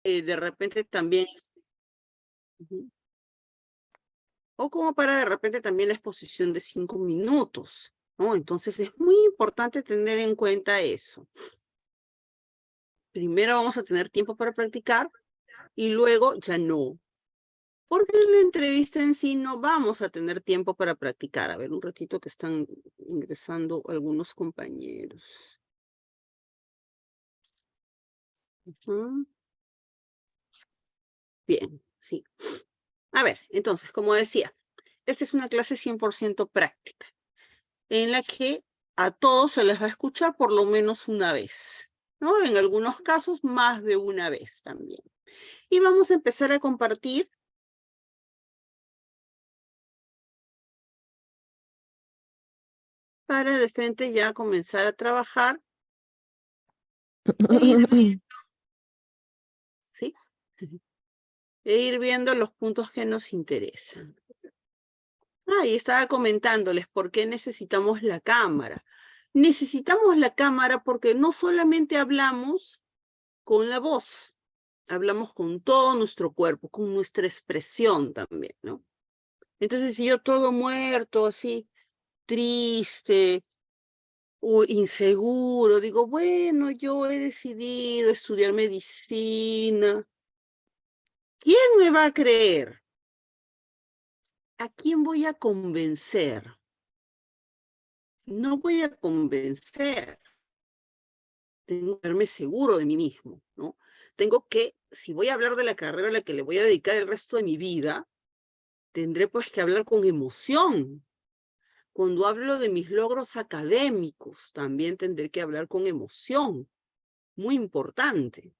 de repente también, ujú, o como para de repente también la exposición de 5 minutos, ¿no? Entonces es muy importante tener en cuenta eso. Primero vamos a tener tiempo para practicar y luego ya no. Porque en la entrevista en sí no vamos a tener tiempo para practicar. A ver, un ratito que están ingresando algunos compañeros. Ujú. Bien, sí. A ver, entonces, como decía, esta es una clase 100% práctica, en la que a todos se les va a escuchar por lo menos una vez, ¿no? En algunos casos, más de una vez también. Y vamos a empezar a compartir para de frente ya comenzar a trabajar e ir, ¿sí? E ir viendo los puntos que nos interesan. Y estaba comentándoles por qué necesitamos la cámara. Necesitamos la cámara porque no solamente hablamos con la voz, hablamos con todo nuestro cuerpo, con nuestra expresión también, ¿no? Entonces, si yo todo muerto, así, triste o inseguro, digo, bueno, yo he decidido estudiar medicina, ¿quién me va a creer? ¿A quién voy a convencer? No voy a convencer. Tengo que verme seguro de mí mismo, ¿no? Tengo que, si voy a hablar de la carrera a la que le voy a dedicar el resto de mi vida, tendré pues que hablar con emoción. Cuando hablo de mis logros académicos, también tendré que hablar con emoción, muy importante,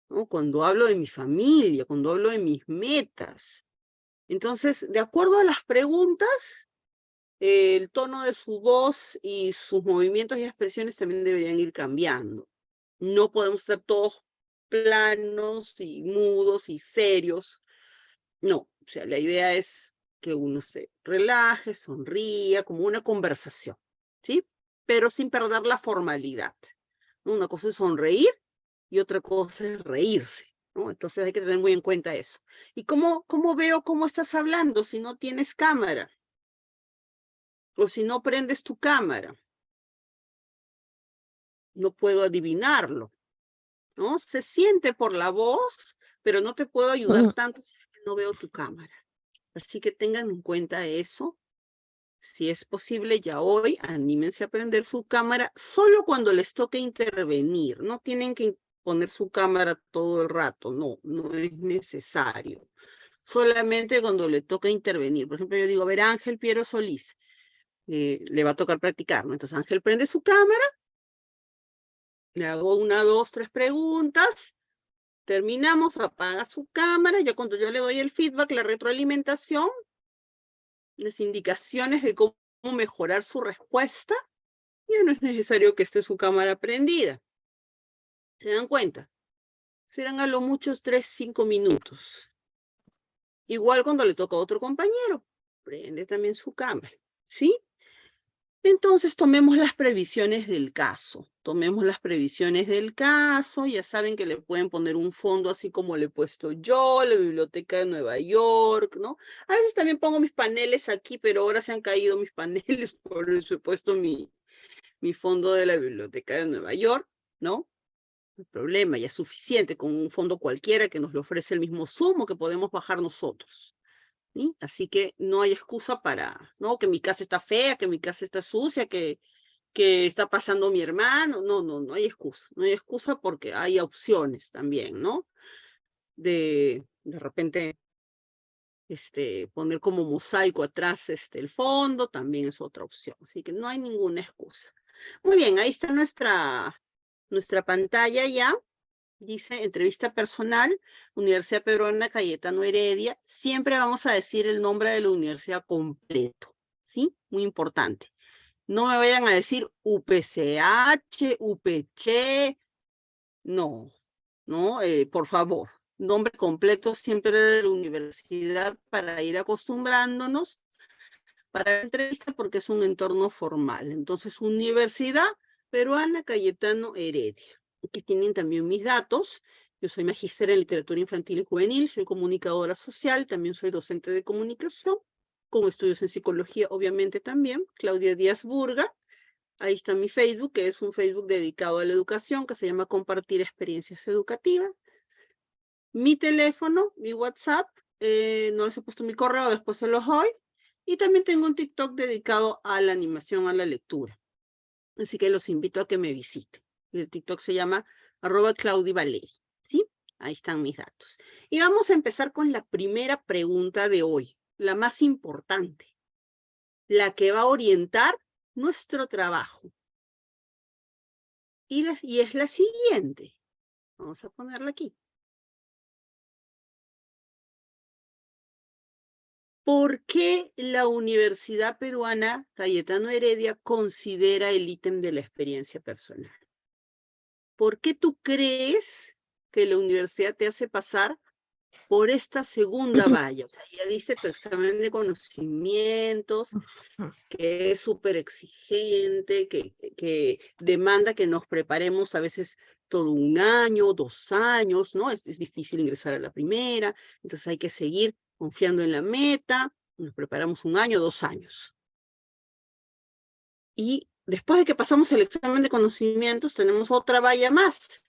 ¿no? Cuando hablo de mi familia, cuando hablo de mis metas. Entonces, de acuerdo a las preguntas, el tono de su voz y sus movimientos y expresiones también deberían ir cambiando. No podemos ser todos planos y mudos y serios. No, o sea, la idea es que uno se relaje, sonría, como una conversación, ¿sí? Pero sin perder la formalidad, ¿no? Una cosa es sonreír y otra cosa es reírse, ¿no? Entonces hay que tener muy en cuenta eso. ¿Y cómo veo cómo estás hablando si no tienes cámara? O si no prendes tu cámara, no puedo adivinarlo, ¿no? Se siente por la voz, pero no te puedo ayudar tanto si es que no veo tu cámara. Así que tengan en cuenta eso. Si es posible, ya hoy, anímense a prender su cámara solo cuando les toque intervenir. No tienen que poner su cámara todo el rato, no es necesario. Solamente cuando le toca intervenir. Por ejemplo, yo digo, a ver, Ángel Piero Solís, le va a tocar practicar, ¿no? Entonces Ángel prende su cámara, le hago una, dos, tres preguntas, terminamos, apaga su cámara, ya cuando yo le doy el feedback, la retroalimentación, las indicaciones de cómo mejorar su respuesta, ya no es necesario que esté su cámara prendida. ¿Se dan cuenta? Serán a lo mucho 3, 5 minutos. Igual cuando le toca a otro compañero, prende también su cámara, ¿sí? Entonces tomemos las previsiones del caso. Tomemos las previsiones del caso. Ya saben que le pueden poner un fondo así como le he puesto yo, la Biblioteca de Nueva York, ¿no? A veces también pongo mis paneles aquí, pero ahora se han caído mis paneles, por eso he puesto mi fondo de la Biblioteca de Nueva York, ¿no? El problema, ya es suficiente con un fondo cualquiera que nos lo ofrece el mismo Zoom o que podemos bajar nosotros. ¿Sí? Así que no hay excusa para, ¿no? Que mi casa está fea, que mi casa está sucia, que está pasando mi hermano. No hay excusa. No hay excusa porque hay opciones también, ¿no? De repente, poner como mosaico atrás el fondo también es otra opción. Así que no hay ninguna excusa. Muy bien, ahí está nuestra pantalla ya. Dice entrevista personal, Universidad Peruana Cayetano Heredia. Siempre vamos a decir el nombre de la universidad completo, ¿sí? Muy importante. No me vayan a decir UPCH, UPC, no, no, por favor. Nombre completo siempre de la universidad para ir acostumbrándonos para la entrevista porque es un entorno formal. Entonces, Universidad Peruana Cayetano Heredia. Aquí tienen también mis datos Yo soy magíster en literatura infantil y juvenil, soy comunicadora social, también soy docente de comunicación, con estudios en psicología, obviamente también, Claudia Díaz Burga. Ahí está mi Facebook, que es un Facebook dedicado a la educación, que se llama Compartir Experiencias Educativas. Mi teléfono, mi WhatsApp, no les he puesto mi correo, después se los doy. Y también tengo un TikTok dedicado a la animación, a la lectura. Así que los invito a que me visiten. El TikTok se llama @ClaudiValeri, ¿sí? Ahí están mis datos. Y vamos a empezar con la primera pregunta de hoy, la más importante, la que va a orientar nuestro trabajo. Y es la siguiente. Vamos a ponerla aquí. ¿Por qué la Universidad Peruana Cayetano Heredia considera el ítem de la experiencia personal? ¿Por qué tú crees que la universidad te hace pasar por esta segunda valla? O sea, ya diste tu examen de conocimientos, que es súper exigente, que demanda que nos preparemos a veces todo un año, 2 años, ¿no? Es difícil ingresar a la primera, entonces hay que seguir confiando en la meta, nos preparamos 1 año, 2 años. Y después de que pasamos el examen de conocimientos, tenemos otra valla más,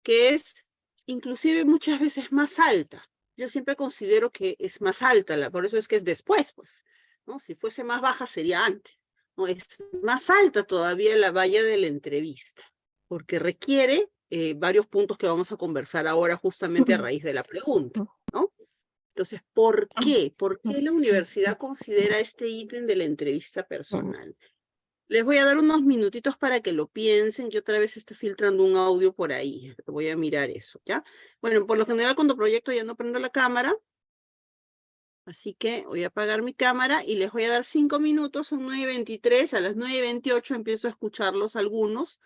que es inclusive muchas veces más alta. Yo siempre considero que es más alta, por eso es que es después, pues, ¿no? Si fuese más baja sería antes, ¿no? Es más alta todavía la valla de la entrevista, porque requiere varios puntos que vamos a conversar ahora justamente a raíz de la pregunta, ¿no? Entonces, ¿por qué? ¿Por qué la universidad considera este ítem de la entrevista personal? Les voy a dar unos minutitos para que lo piensen. Yo otra vez estoy filtrando un audio por ahí. Voy a mirar eso, ¿ya? Bueno, por lo general cuando proyecto ya no prendo la cámara. Así que voy a apagar mi cámara y les voy a dar 5 minutos. Son 9:23. A las 9:28 empiezo a escucharlos algunos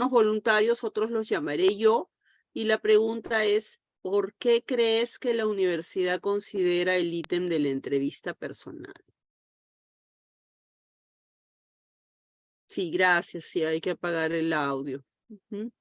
voluntarios, otros los llamaré yo. Y la pregunta es, ¿por qué crees que la universidad considera el ítem de la entrevista personal? Sí, gracias. Sí, hay que apagar el audio. Ujú.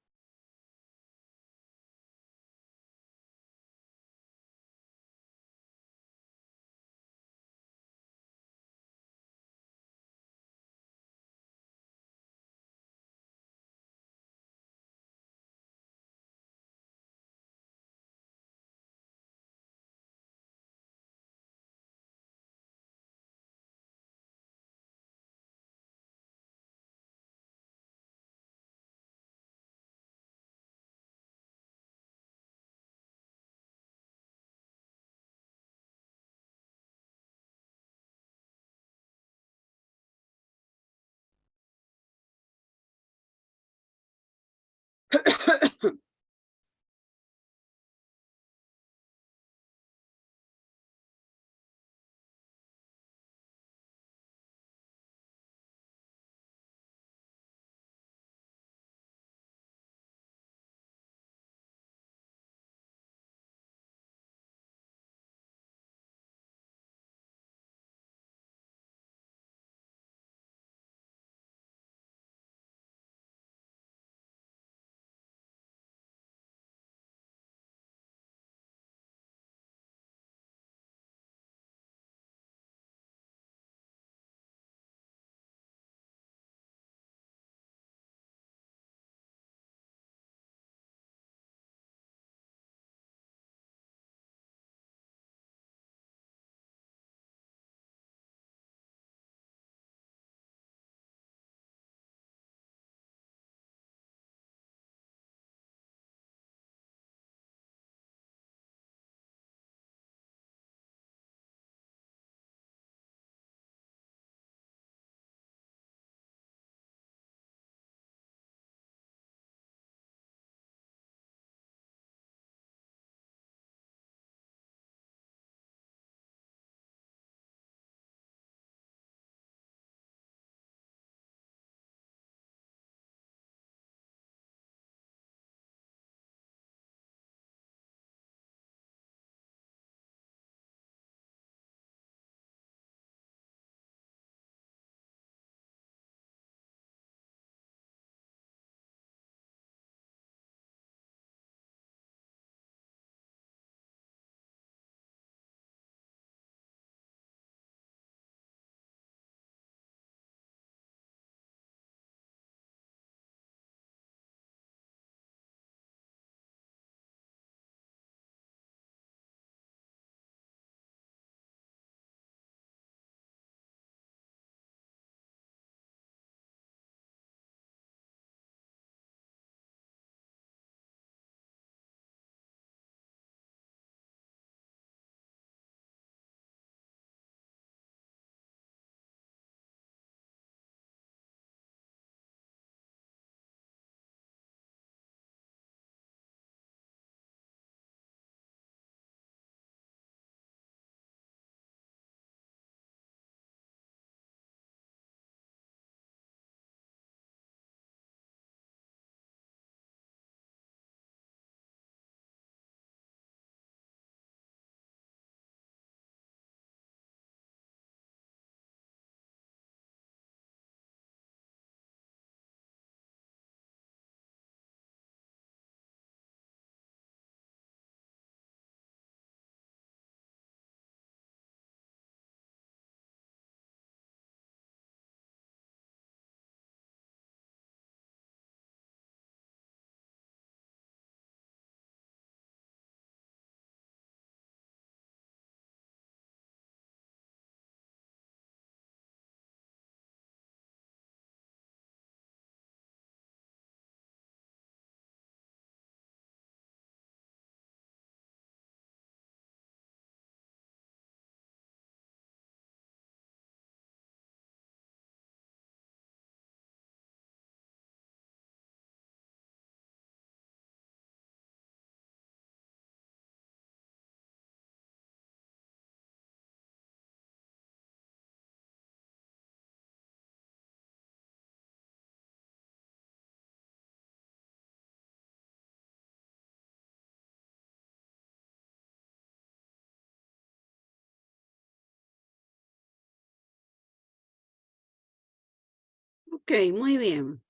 muy bien.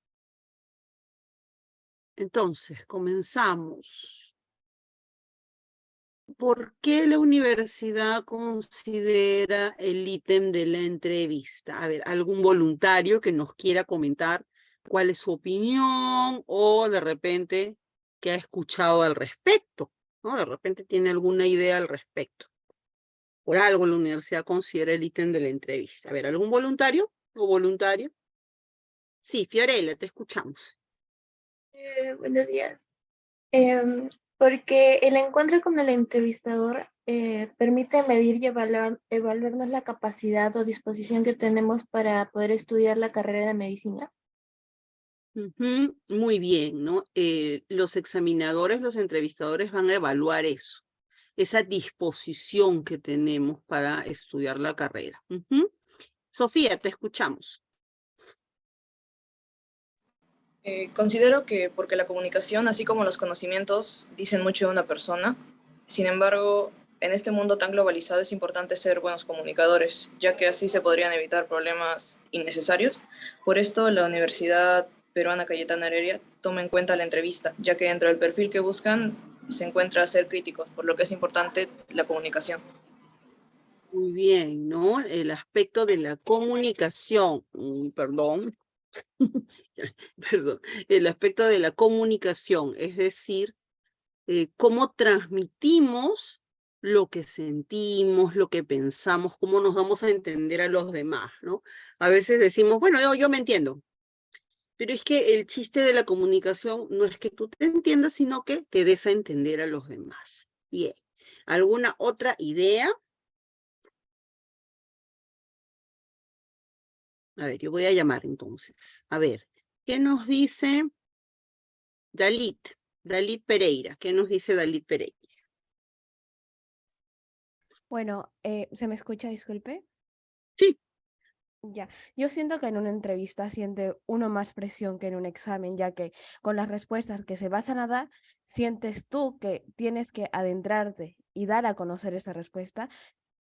Entonces, comenzamos. ¿Por qué la universidad considera el ítem de la entrevista? A ver, algún voluntario que nos quiera comentar cuál es su opinión o de repente que ha escuchado al respecto, ¿no? De repente tiene alguna idea al respecto. Por algo la universidad considera el ítem de la entrevista. A ver, ¿algún voluntario o voluntario? Sí, Fiorella, te escuchamos. Buenos días. Porque el encuentro con el entrevistador permite medir y evaluarnos la capacidad o disposición que tenemos para poder estudiar la carrera de medicina. Ujú, muy bien, ¿no? Los examinadores, los entrevistadores van a evaluar eso, esa disposición que tenemos para estudiar la carrera. Ujú. Sofía, te escuchamos. Considero que porque la comunicación, así como los conocimientos, dicen mucho de una persona. Sin embargo, en este mundo tan globalizado es importante ser buenos comunicadores, ya que así se podrían evitar problemas innecesarios. Por esto, la Universidad Peruana Cayetana Heredia toma en cuenta la entrevista, ya que dentro del perfil que buscan se encuentra ser críticos, por lo que es importante la comunicación. Muy bien, ¿no? El aspecto de la comunicación, perdón, perdón, el aspecto de la comunicación, es decir, cómo transmitimos lo que sentimos, lo que pensamos, cómo nos damos a entender a los demás, ¿no? A veces decimos, bueno, yo me entiendo, pero es que el chiste de la comunicación no es que tú te entiendas, sino que te des a entender a los demás. Bien, ¿alguna otra idea? A ver, yo voy a llamar entonces. A ver, ¿qué nos dice Dalit? Dalit Pereira, ¿qué nos dice Dalit Pereira? Bueno, ¿se me escucha? Disculpe. Sí. Ya, yo siento que en una entrevista siente uno más presión que en un examen, ya que con las respuestas que se vayan a dar, sientes tú que tienes que adentrarte y dar a conocer esa respuesta,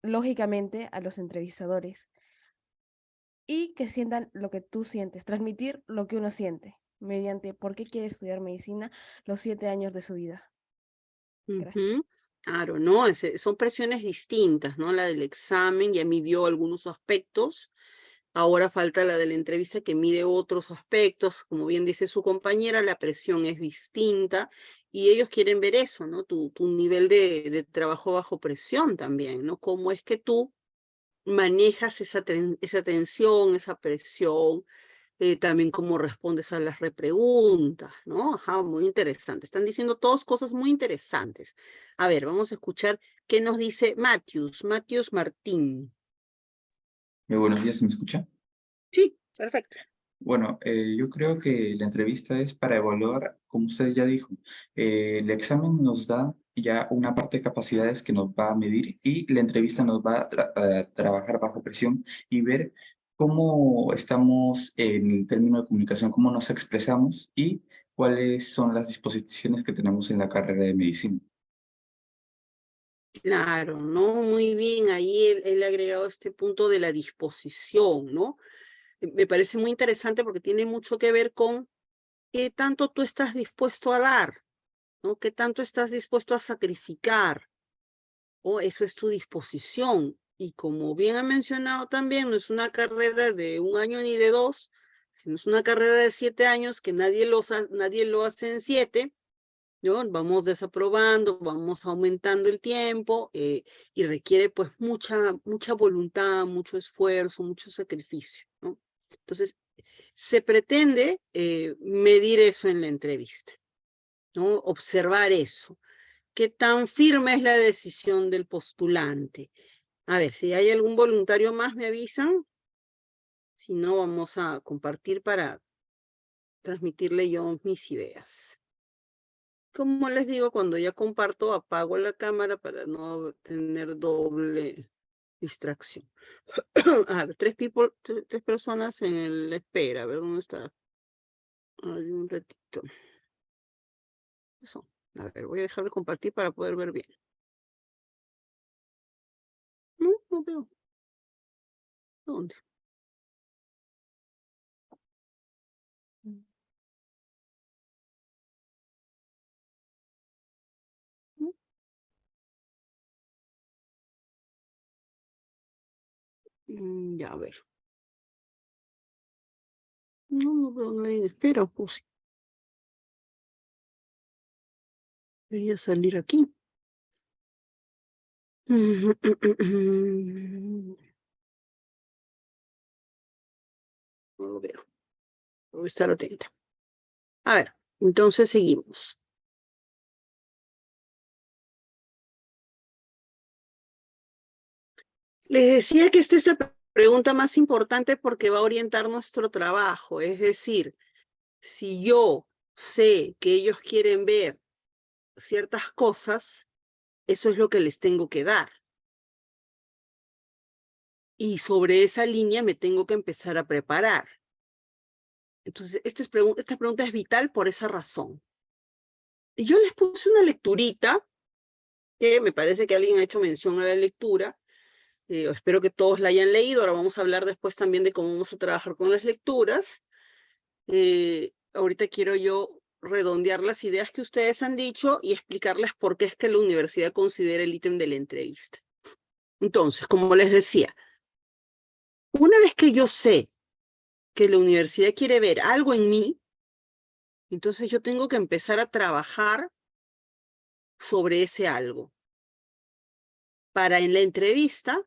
lógicamente, a los entrevistadores, y que sientan lo que tú sientes, transmitir lo que uno siente, mediante por qué quiere estudiar medicina los 7 años de su vida. Gracias. Ujú. Claro, ¿no? Son presiones distintas, ¿no? La del examen ya midió algunos aspectos. Ahora falta la de la entrevista que mide otros aspectos. Como bien dice su compañera, la presión es distinta y ellos quieren ver eso, ¿no? Tu nivel de trabajo bajo presión también, ¿no? Cómo es que tú manejas esa tensión, esa presión, también cómo respondes a las repreguntas, ¿no? Ajá, muy interesante. Están diciendo todas cosas muy interesantes. A ver, vamos a escuchar qué nos dice Matthews Martín. Buenos días, ¿se me escucha? Sí, perfecto. Bueno, yo creo que la entrevista es para evaluar, como usted ya dijo, el examen nos da ya una parte de capacidades que nos va a medir y la entrevista nos va a trabajar bajo presión y ver cómo estamos en el término de comunicación, cómo nos expresamos y cuáles son las disposiciones que tenemos en la carrera de medicina. Claro, ¿no? Muy bien, ahí él ha agregado este punto de la disposición, ¿no? Me parece muy interesante porque tiene mucho que ver con qué tanto tú estás dispuesto a dar, ¿no? ¿Qué tanto estás dispuesto a sacrificar? O eso es tu disposición. Y como bien ha mencionado también, no es una carrera de 1 año ni de 2, sino es una carrera de 7 años que nadie lo hace en 7, ¿no? Vamos desaprobando, vamos aumentando el tiempo y requiere pues mucha voluntad, mucho esfuerzo, mucho sacrificio, ¿no? Entonces, se pretende medir eso en la entrevista, ¿no? Observar eso. ¿Qué tan firme es la decisión del postulante? A ver, si hay algún voluntario más, me avisan. Si no, vamos a compartir para transmitirle yo mis ideas. Como les digo, cuando ya comparto, apago la cámara para no tener doble distracción. A ver, tres personas en la espera. A ver, ¿dónde está? Hay un ratito. Eso. A ver, voy a dejar de compartir para poder ver bien. No veo. ¿Dónde? Ya, a ver. No veo nadie en espera, pues. Debería salir aquí. No lo veo. Voy a estar atenta. A ver, entonces seguimos. Les decía que esta es la pregunta más importante porque va a orientar nuestro trabajo. Es decir, si yo sé que ellos quieren ver ciertas cosas, eso es lo que les tengo que dar. Y sobre esa línea me tengo que empezar a preparar. Entonces, esta pregunta es vital por esa razón. Y yo les puse una lecturita, que me parece que alguien ha hecho mención a la lectura. Espero que todos la hayan leído. Ahora vamos a hablar después también de cómo vamos a trabajar con las lecturas. Ahorita quiero yo redondear las ideas que ustedes han dicho y explicarles por qué es que la universidad considera el ítem de la entrevista. Entonces, como les decía, una vez que yo sé que la universidad quiere ver algo en mí, entonces yo tengo que empezar a trabajar sobre ese algo para en la entrevista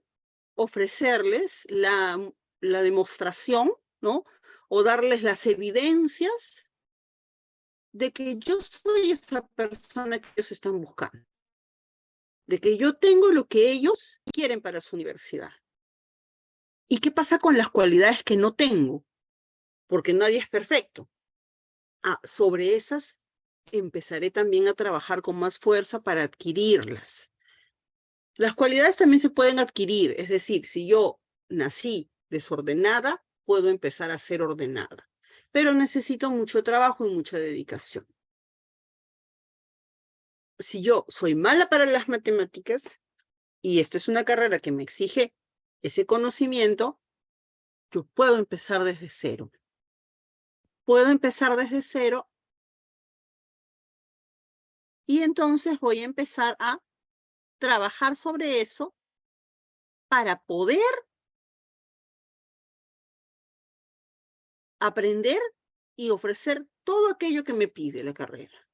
ofrecerles la demostración, ¿no? O darles las evidencias de que yo soy esa persona que ellos están buscando, de que yo tengo lo que ellos quieren para su universidad. ¿Y qué pasa con las cualidades que no tengo? Porque nadie es perfecto. Sobre esas empezaré también a trabajar con más fuerza para adquirirlas. Las cualidades también se pueden adquirir, es decir, si yo nací desordenada, puedo empezar a ser ordenada, pero necesito mucho trabajo y mucha dedicación. Si yo soy mala para las matemáticas, y esto es una carrera que me exige ese conocimiento, yo puedo empezar desde cero. Puedo empezar desde cero y entonces voy a empezar a trabajar sobre eso para poder aprender y ofrecer todo aquello que me pide la carrera.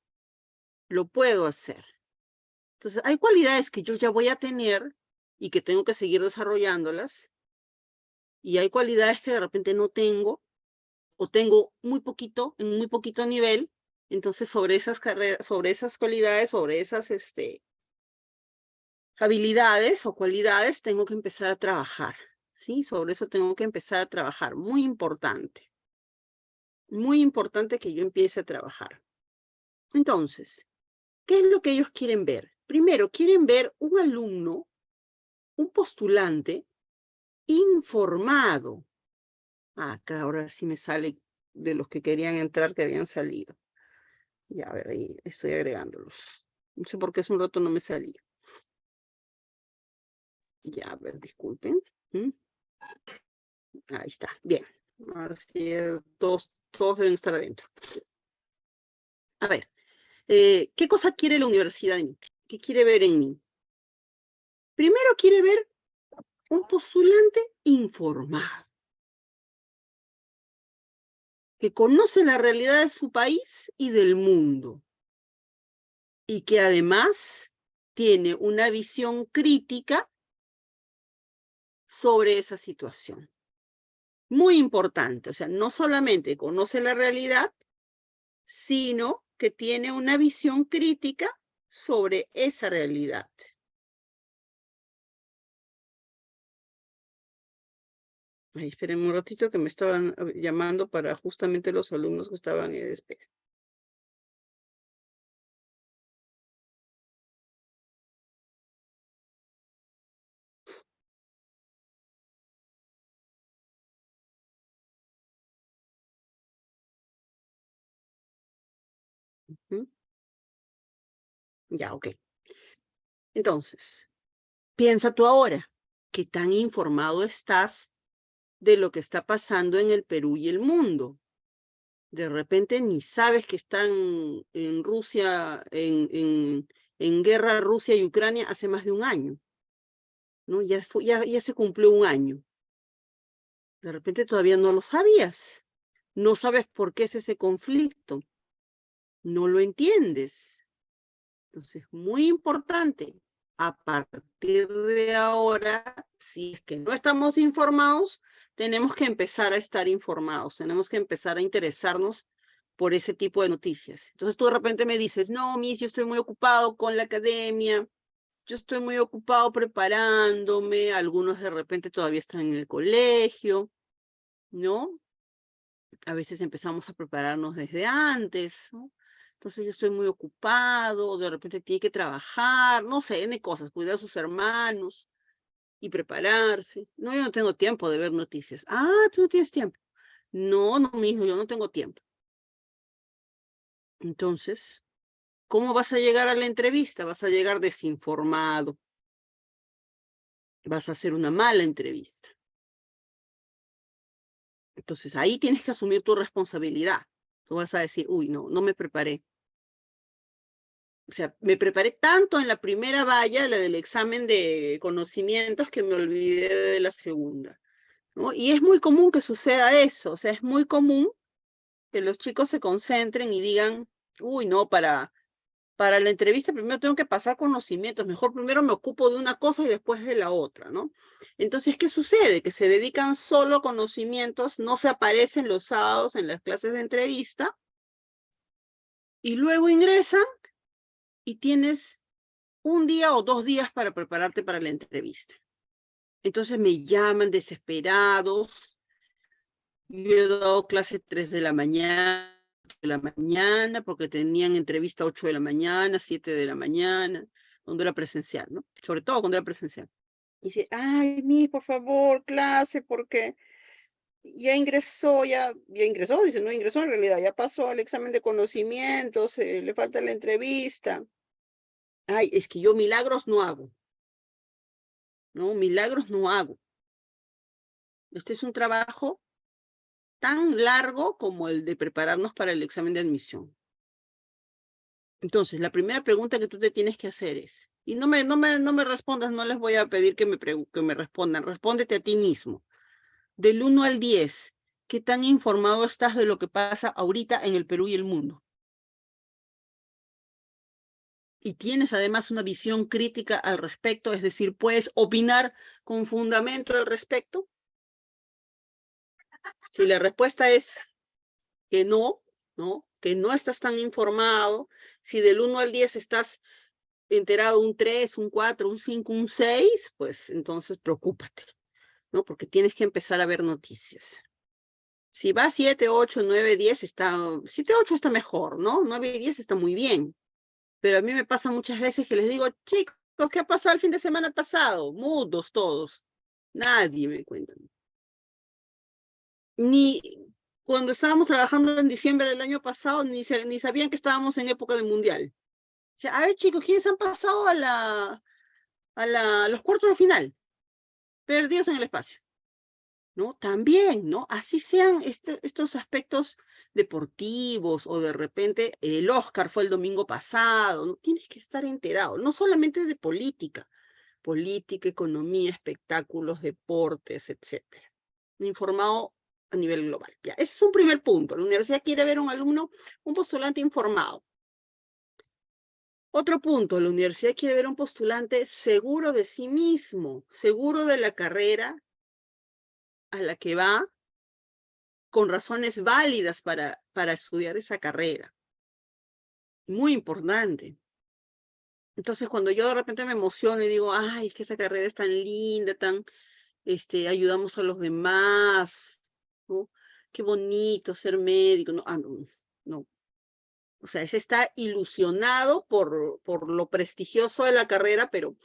Lo puedo hacer. Entonces, hay cualidades que yo ya voy a tener y que tengo que seguir desarrollándolas, y hay cualidades que de repente no tengo, o tengo muy poquito, en muy poquito nivel. Entonces, sobre esas cualidades, sobre esas habilidades o cualidades, tengo que empezar a trabajar, ¿sí? Sobre eso tengo que empezar a trabajar. Muy importante que yo empiece a trabajar. Entonces, ¿qué es lo que ellos quieren ver? Primero, quieren ver un alumno, un postulante informado. Acá ahora sí me sale de los que querían entrar, que habían salido. Ya, a ver, ahí estoy agregándolos. No sé por qué hace un rato no me salía. Ya, a ver, disculpen. Ahí está, bien. Ahora sí, todos deben estar adentro. A ver, ¿qué cosa quiere la universidad de mí? ¿Qué quiere ver en mí? Primero quiere ver un postulante informado, que conoce la realidad de su país y del mundo, y que además tiene una visión crítica sobre esa situación. Muy importante, o sea, no solamente conoce la realidad, sino que tiene una visión crítica sobre esa realidad. Ay, espérenme un ratito que me estaban llamando para justamente los alumnos que estaban en espera. Ya, ok. Entonces, piensa tú ahora, ¿qué tan informado estás de lo que está pasando en el Perú y el mundo? De repente ni sabes que están en Rusia, en guerra Rusia y Ucrania hace más de un año, ¿no? Ya se cumplió un año. De repente todavía no lo sabías. No sabes por qué es ese conflicto. No lo entiendes. Entonces, muy importante, a partir de ahora, si es que no estamos informados, tenemos que empezar a estar informados, tenemos que empezar a interesarnos por ese tipo de noticias. Entonces tú de repente me dices, no, Miss, yo estoy muy ocupado con la academia, yo estoy muy ocupado preparándome, algunos de repente todavía están en el colegio, ¿no? A veces empezamos a prepararnos desde antes, ¿no? Entonces yo estoy muy ocupado, de repente tiene que trabajar, no sé, N cosas, cuidar a sus hermanos y prepararse. No, yo no tengo tiempo de ver noticias. Ah, tú no tienes tiempo. No, no, mi hijo, yo no tengo tiempo. Entonces, ¿cómo vas a llegar a la entrevista? Vas a llegar desinformado. Vas a hacer una mala entrevista. Entonces, ahí tienes que asumir tu responsabilidad. Tú vas a decir, uy, no, no me preparé. O sea, me preparé tanto en la primera valla, la del examen de conocimientos, que me olvidé de la segunda, ¿no? Y es muy común que suceda eso, o sea, es muy común que los chicos se concentren y digan, uy, no, para la entrevista primero tengo que pasar conocimientos, mejor primero me ocupo de una cosa y después de la otra, ¿no? Entonces, ¿qué sucede? Que se dedican solo a conocimientos, no se aparecen los sábados en las clases de entrevista y luego ingresan y tienes un día o 2 días para prepararte para la entrevista. Entonces me llaman desesperados. Yo he dado clase 3 de la mañana, porque tenían entrevista 8 de la mañana, 7 de la mañana, cuando era presencial, ¿no? Sobre todo cuando era presencial. Y dice, ay, por favor, clase, porque ya ingresó, dice, no ingresó en realidad, ya pasó el examen de conocimientos, le falta la entrevista. Ay, es que yo milagros no hago. No, milagros no hago. Este es un trabajo tan largo como el de prepararnos para el examen de admisión. Entonces, la primera pregunta que tú te tienes que hacer es, y no me respondas, no les voy a pedir que me respondan, respóndete a ti mismo. Del 1 al 10, ¿qué tan informado estás de lo que pasa ahorita en el Perú y el mundo? Y tienes además una visión crítica al respecto, es decir, ¿puedes opinar con fundamento al respecto? Si la respuesta es que no, que no estás tan informado, si del 1 al 10 estás enterado un 3, un 4, un 5, un 6, pues entonces preocúpate, ¿no? Porque tienes que empezar a ver noticias. Si va 7, 8, 9, 10, 7, 8 está mejor, ¿no? 9 y 10 está muy bien. Pero a mí me pasa muchas veces que les digo, chicos, ¿qué ha pasado el fin de semana pasado? Mudos todos. Nadie me cuenta. Ni cuando estábamos trabajando en diciembre del año pasado, ni sabían que estábamos en época de mundial. O sea, a ver, chicos, ¿quiénes han pasado a los cuartos de final? Perdidos en el espacio, ¿no? También, ¿no? Así sean estos aspectos deportivos o de repente el Oscar fue el domingo pasado, ¿no? Tienes que estar enterado, no solamente de política, economía, espectáculos, deportes, etcétera. Informado a nivel global. Ya, ese es un primer punto. La universidad quiere ver un alumno, un postulante informado. Otro punto, la universidad quiere ver un postulante seguro de sí mismo, seguro de la carrera a la que va, con razones válidas para estudiar esa carrera. Muy importante. Entonces, cuando yo de repente me emociono y digo, ay, es que esa carrera es tan linda, ayudamos a los demás, ¿no? Qué bonito ser médico, no, no. O sea, ese está ilusionado por lo prestigioso de la carrera, pero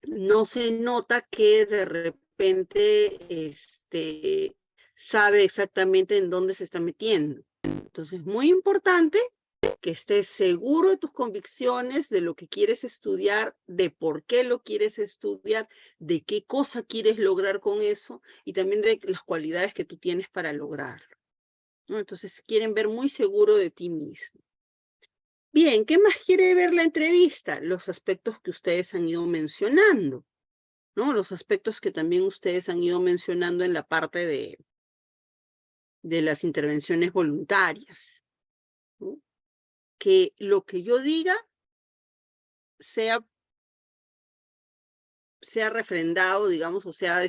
no se nota que de repente sabe exactamente en dónde se está metiendo. Entonces, muy importante que estés seguro de tus convicciones, de lo que quieres estudiar, de por qué lo quieres estudiar, de qué cosa quieres lograr con eso y también de las cualidades que tú tienes para lograrlo, ¿no? Entonces, quieren ver muy seguro de ti mismo. Bien, ¿qué más quiere ver la entrevista? Los aspectos que ustedes han ido mencionando, ¿no? Los aspectos que también ustedes han ido mencionando en la parte de las intervenciones voluntarias, ¿no? Que lo que yo diga sea refrendado, digamos, o sea,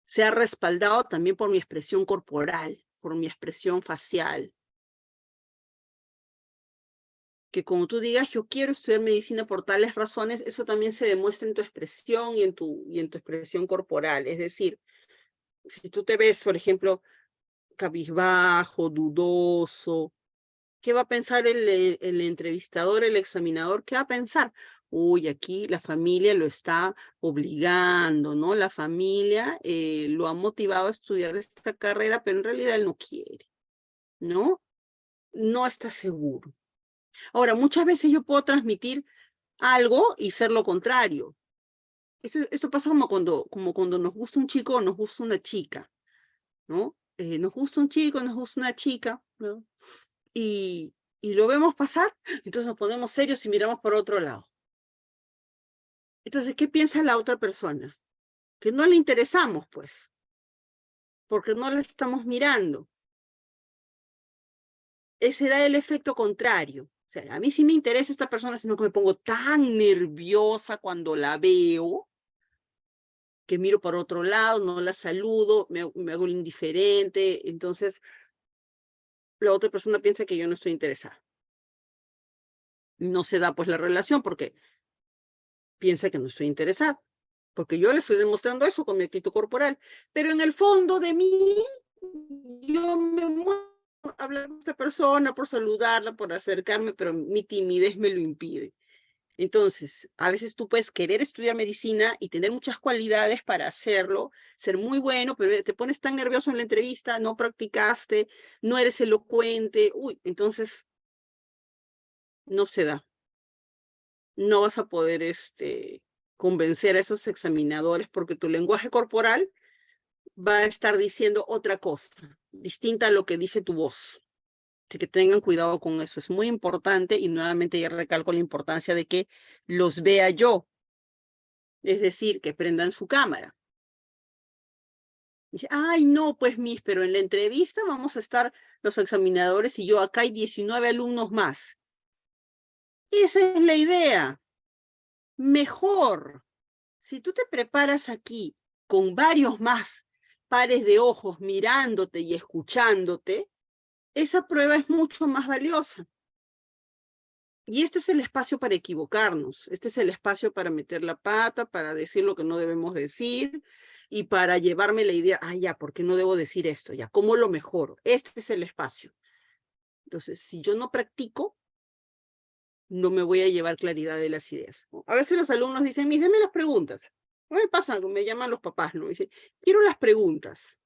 sea respaldado también por mi expresión corporal, por mi expresión facial. Que como tú digas, yo quiero estudiar medicina por tales razones, eso también se demuestra en tu expresión y en tu expresión corporal. Es decir, si tú te ves, por ejemplo, cabizbajo, dudoso, ¿qué va a pensar el entrevistador, el examinador? ¿Qué va a pensar? Uy, aquí la familia lo está obligando, ¿no? La familia lo ha motivado a estudiar esta carrera, pero en realidad él no quiere, ¿no? No está seguro. Ahora, muchas veces yo puedo transmitir algo y ser lo contrario. Esto pasa como cuando nos gusta un chico o nos gusta una chica, ¿no? Nos gusta un chico, nos gusta una chica, ¿no? Y lo vemos pasar, entonces nos ponemos serios y miramos por otro lado. Entonces, ¿qué piensa la otra persona? Que no le interesamos, pues, porque no la estamos mirando. Ese da el efecto contrario. O sea, a mí sí me interesa esta persona, sino que me pongo tan nerviosa cuando la veo, que miro por otro lado, no la saludo, me hago el indiferente, entonces la otra persona piensa que yo no estoy interesada. No se da pues la relación porque piensa que no estoy interesada, porque yo le estoy demostrando eso con mi actitud corporal, pero en el fondo de mí, yo me muevo a hablar con esta persona, por saludarla, por acercarme, pero mi timidez me lo impide. Entonces, a veces tú puedes querer estudiar medicina y tener muchas cualidades para hacerlo, ser muy bueno, pero te pones tan nervioso en la entrevista, no practicaste, no eres elocuente, uy, entonces no se da. No vas a poder convencer a esos examinadores porque tu lenguaje corporal va a estar diciendo otra cosa, distinta a lo que dice tu voz. Así que tengan cuidado con eso, es muy importante y nuevamente ya recalco la importancia de que los vea yo, es decir, que prendan su cámara. Dice, ay, no, pues Miss, pero en la entrevista vamos a estar los examinadores y yo, acá hay 19 alumnos más. Esa es la idea. Mejor, si tú te preparas aquí con varios más pares de ojos mirándote y escuchándote, esa prueba es mucho más valiosa. Y este es el espacio para equivocarnos, este es el espacio para meter la pata, para decir lo que no debemos decir y para llevarme la idea, ah, ya, ¿por qué no debo decir esto? Ya, ¿cómo lo mejoro? Este es el espacio. Entonces, si yo no practico, no me voy a llevar claridad de las ideas. A veces los alumnos dicen, Miss, deme las preguntas. No me pasa, me llaman los papás, ¿no? Dicen, quiero las preguntas.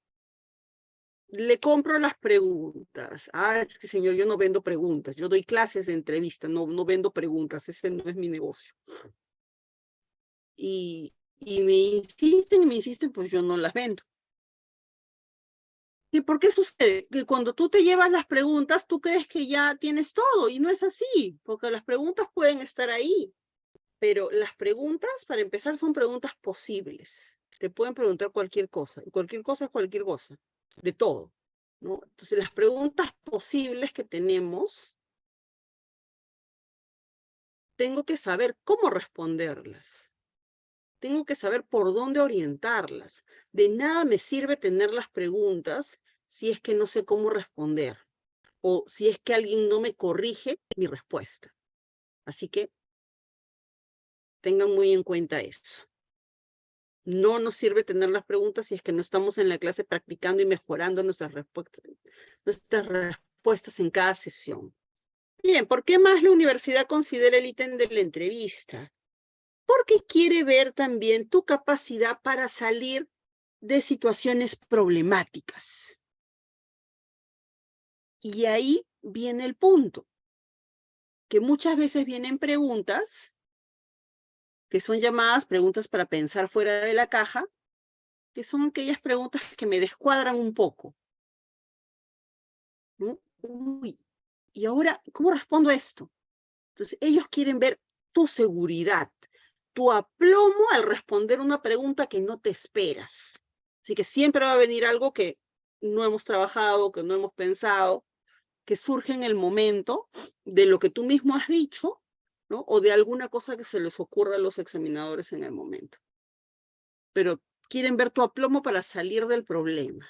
Le compro las preguntas. Ah, es que señor, yo no vendo preguntas. Yo doy clases de entrevista, no vendo preguntas. Ese no es mi negocio. Y me insisten, pues yo no las vendo. ¿Y por qué sucede? Que cuando tú te llevas las preguntas, tú crees que ya tienes todo, y no es así, porque las preguntas pueden estar ahí, pero las preguntas, para empezar, son preguntas posibles. Te pueden preguntar cualquier cosa, y cualquier cosa es cualquier cosa, de todo, ¿no? Entonces, las preguntas posibles que tenemos, tengo que saber cómo responderlas. Tengo que saber por dónde orientarlas. De nada me sirve tener las preguntas si es que no sé cómo responder o si es que alguien no me corrige mi respuesta. Así que tengan muy en cuenta eso. No nos sirve tener las preguntas si es que no estamos en la clase practicando y mejorando nuestras respuestas en cada sesión. Bien, ¿por qué más la universidad considera el ítem de la entrevista? Porque quiere ver también tu capacidad para salir de situaciones problemáticas. Y ahí viene el punto, que muchas veces vienen preguntas que son llamadas preguntas para pensar fuera de la caja, que son aquellas preguntas que me descuadran un poco, ¿no? Uy, ¿y ahora cómo respondo a esto? Entonces, ellos quieren ver tu seguridad, tu aplomo al responder una pregunta que no te esperas. Así que siempre va a venir algo que no hemos trabajado, que no hemos pensado, que surge en el momento de lo que tú mismo has dicho, ¿no? O de alguna cosa que se les ocurra a los examinadores en el momento. Pero quieren ver tu aplomo para salir del problema,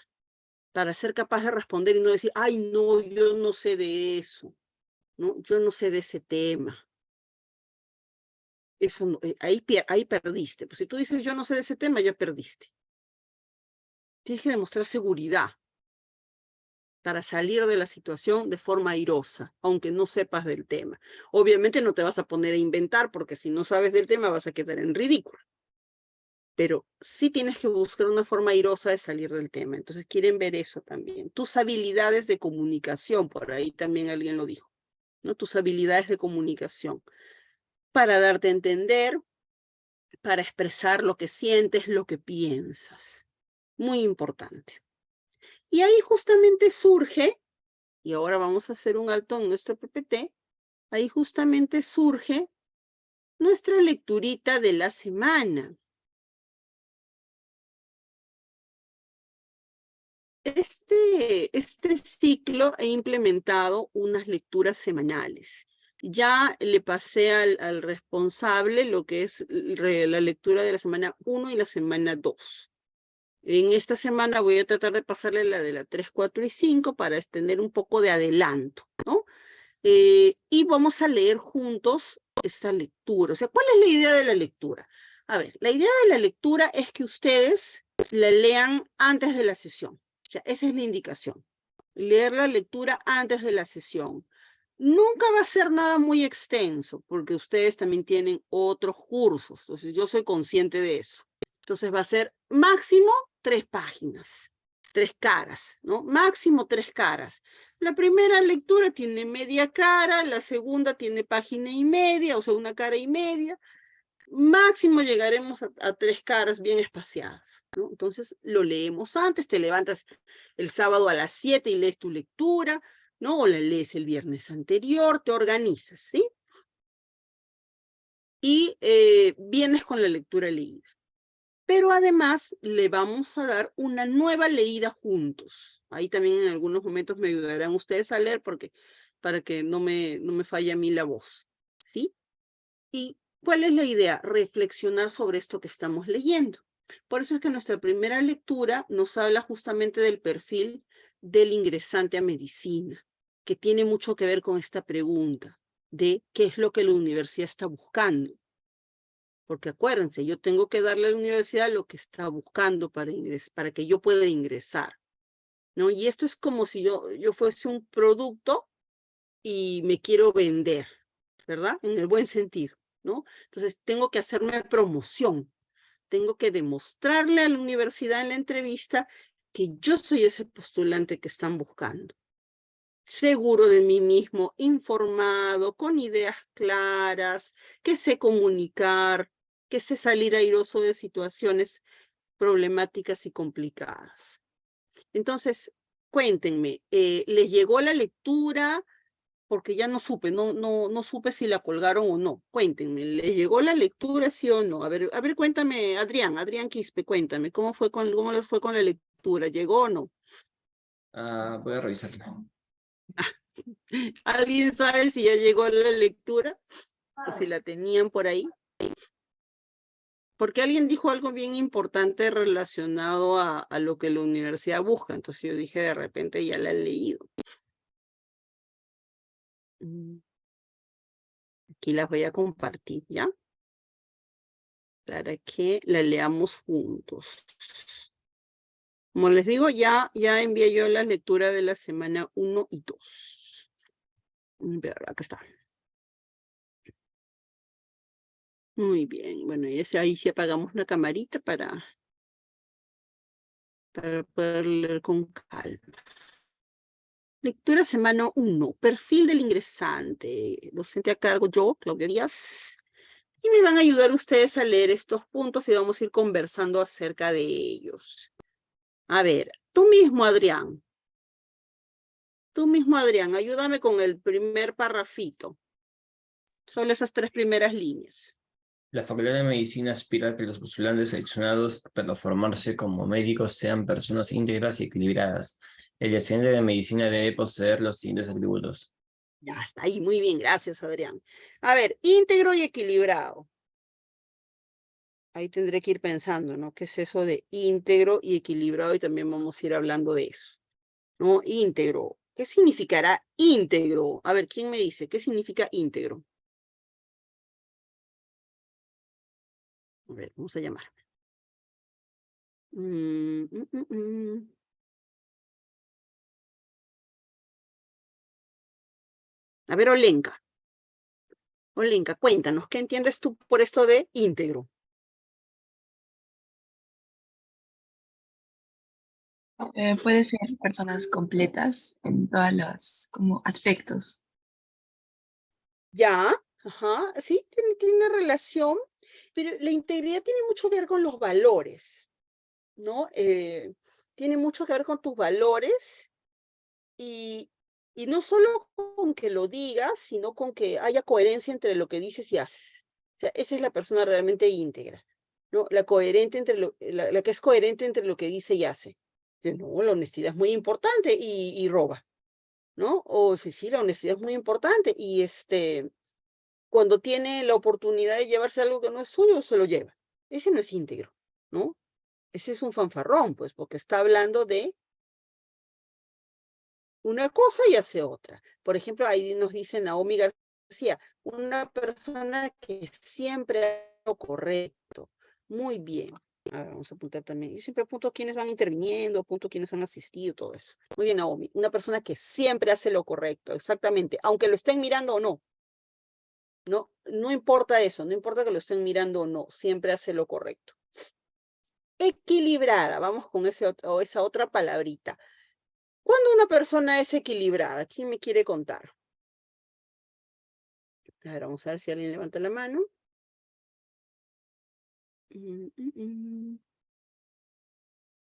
para ser capaz de responder y no decir, ay, no, yo no sé de eso, ¿no? Yo no sé de ese tema. Eso no, ahí perdiste. Pues si tú dices, yo no sé de ese tema, ya perdiste. Tienes que demostrar seguridad para salir de la situación de forma airosa, aunque no sepas del tema. Obviamente no te vas a poner a inventar, porque si no sabes del tema vas a quedar en ridículo. Pero sí tienes que buscar una forma airosa de salir del tema. Entonces quieren ver eso también. Tus habilidades de comunicación, por ahí también alguien lo dijo, ¿no? Tus habilidades de comunicación para darte a entender, para expresar lo que sientes, lo que piensas. Muy importante. Y ahí justamente surge, y ahora vamos a hacer un alto en nuestro PPT, ahí justamente surge nuestra lecturita de la semana. Este ciclo he implementado unas lecturas semanales. Ya le pasé al responsable lo que es la lectura de la semana 1 y la semana 2. En esta semana voy a tratar de pasarle la de la 3, 4 y 5 para tener un poco de adelanto, ¿no? Y vamos a leer juntos esta lectura. O sea, ¿cuál es la idea de la lectura? A ver, la idea de la lectura es que ustedes la lean antes de la sesión. O sea, esa es la indicación. Leer la lectura antes de la sesión. Nunca va a ser nada muy extenso, porque ustedes también tienen otros cursos. Entonces, yo soy consciente de eso. Entonces, va a ser máximo 3 páginas, 3 caras, ¿no? Máximo 3 caras. La primera lectura tiene media cara, la segunda tiene página y media, o sea, una cara y media. Máximo llegaremos a 3 caras bien espaciadas, ¿no? Entonces lo leemos antes, te levantas el sábado a las 7 y lees tu lectura, ¿no? O la lees el viernes anterior, te organizas, ¿sí? Y vienes con la lectura leída. Pero además le vamos a dar una nueva leída juntos. Ahí también en algunos momentos me ayudarán ustedes a leer para que no me falle a mí la voz, ¿sí? ¿Y cuál es la idea? Reflexionar sobre esto que estamos leyendo. Por eso es que nuestra primera lectura nos habla justamente del perfil del ingresante a medicina, que tiene mucho que ver con esta pregunta de qué es lo que la universidad está buscando. Porque acuérdense, yo tengo que darle a la universidad lo que está buscando para que yo pueda ingresar, ¿no? Y esto es como si yo fuese un producto y me quiero vender, ¿verdad? En el buen sentido, ¿no? Entonces tengo que hacerme promoción, tengo que demostrarle a la universidad en la entrevista que yo soy ese postulante que están buscando. Seguro de mí mismo, informado, con ideas claras, que sé comunicar, que sé salir airoso de situaciones problemáticas y complicadas. Entonces, cuéntenme, ¿les llegó la lectura? Porque ya no supe, no supe si la colgaron o no. Cuéntenme, ¿les llegó la lectura, sí o no? A ver, cuéntame, Adrián Quispe, cuéntame, ¿cómo les fue con la lectura? ¿Llegó o no? Voy a revisarlo. ¿Alguien sabe si ya llegó la lectura? O si la tenían por ahí. Porque alguien dijo algo bien importante relacionado a lo que la universidad busca. Entonces yo dije, de repente ya la he leído. Aquí las voy a compartir, ¿ya? Para que la leamos juntos. Como les digo, ya envié yo la lectura de la semana 1 y 2. Acá está. Muy bien, bueno, y ahí sí apagamos la camarita para poder leer con calma. Lectura semana 1, perfil del ingresante. Docente a cargo yo, Claudia Díaz. Y me van a ayudar ustedes a leer estos puntos y vamos a ir conversando acerca de ellos. A ver, tú mismo, Adrián, ayúdame con el primer parrafito. Solo esas 3 primeras líneas. La Facultad de Medicina aspira a que los postulantes seleccionados para formarse como médicos sean personas íntegras y equilibradas. El estudiante de medicina debe poseer los siguientes atributos. Ya está ahí, muy bien, gracias, Adrián. A ver, íntegro y equilibrado. Ahí tendré que ir pensando, ¿no? ¿Qué es eso de íntegro y equilibrado? Y también vamos a ir hablando de eso, ¿no? Íntegro. ¿Qué significará íntegro? A ver, ¿quién me dice? ¿Qué significa íntegro? A ver, vamos a llamar. A ver, Olenka. Olenka, cuéntanos, ¿qué entiendes tú por esto de íntegro? Puede ser personas completas en todos los como aspectos. Ya, ajá, sí, tiene relación, pero la integridad tiene mucho que ver con los valores, ¿no? Tiene mucho que ver con tus valores y, y no solo con que lo digas, sino con que haya coherencia entre lo que dices y haces. O sea, esa es la persona realmente íntegra, ¿no? La coherente la que es coherente entre lo que dice y hace. Dice, no, la honestidad es muy importante y roba, ¿no? O sí, la honestidad es muy importante y cuando tiene la oportunidad de llevarse algo que no es suyo, se lo lleva. Ese no es íntegro, ¿no? Ese es un fanfarrón, pues, porque está hablando de una cosa y hace otra. Por ejemplo, ahí nos dice Naomi García, una persona que siempre hace lo correcto. Muy bien. A ver, vamos a apuntar también. Yo siempre apunto quienes van interviniendo, apunto quienes han asistido, todo eso. Muy bien, Naomi. Una persona que siempre hace lo correcto, exactamente, aunque lo estén mirando o no. No, no importa eso, no importa que lo estén mirando o no, siempre hace lo correcto. Equilibrada, vamos con esa otra palabrita. ¿Cuándo una persona es equilibrada? ¿Quién me quiere contar? A ver, vamos a ver si alguien levanta la mano.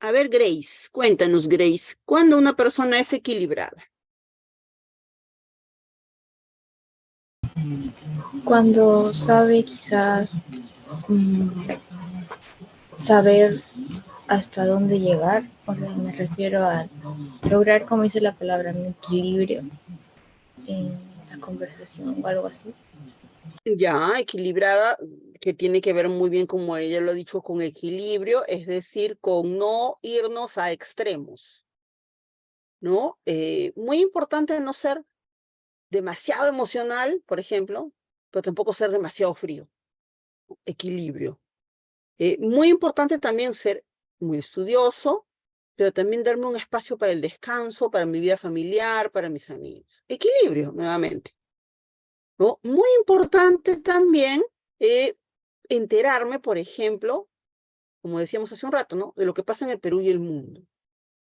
A ver, Grace, cuéntanos, Grace, ¿cuándo una persona es equilibrada? Cuando sabe quizás saber hasta dónde llegar, o sea, me refiero a lograr, como dice la palabra, un equilibrio en la conversación o algo así. Ya, equilibrada, que tiene que ver muy bien, como ella lo ha dicho, con equilibrio, es decir, con no irnos a extremos, ¿no? Muy importante no ser demasiado emocional, por ejemplo, pero tampoco ser demasiado frío. Equilibrio. Muy importante también ser muy estudioso, pero también darme un espacio para el descanso, para mi vida familiar, para mis amigos. Equilibrio, nuevamente, ¿no? Muy importante también enterarme, por ejemplo, como decíamos hace un rato, ¿no? De lo que pasa en el Perú y el mundo.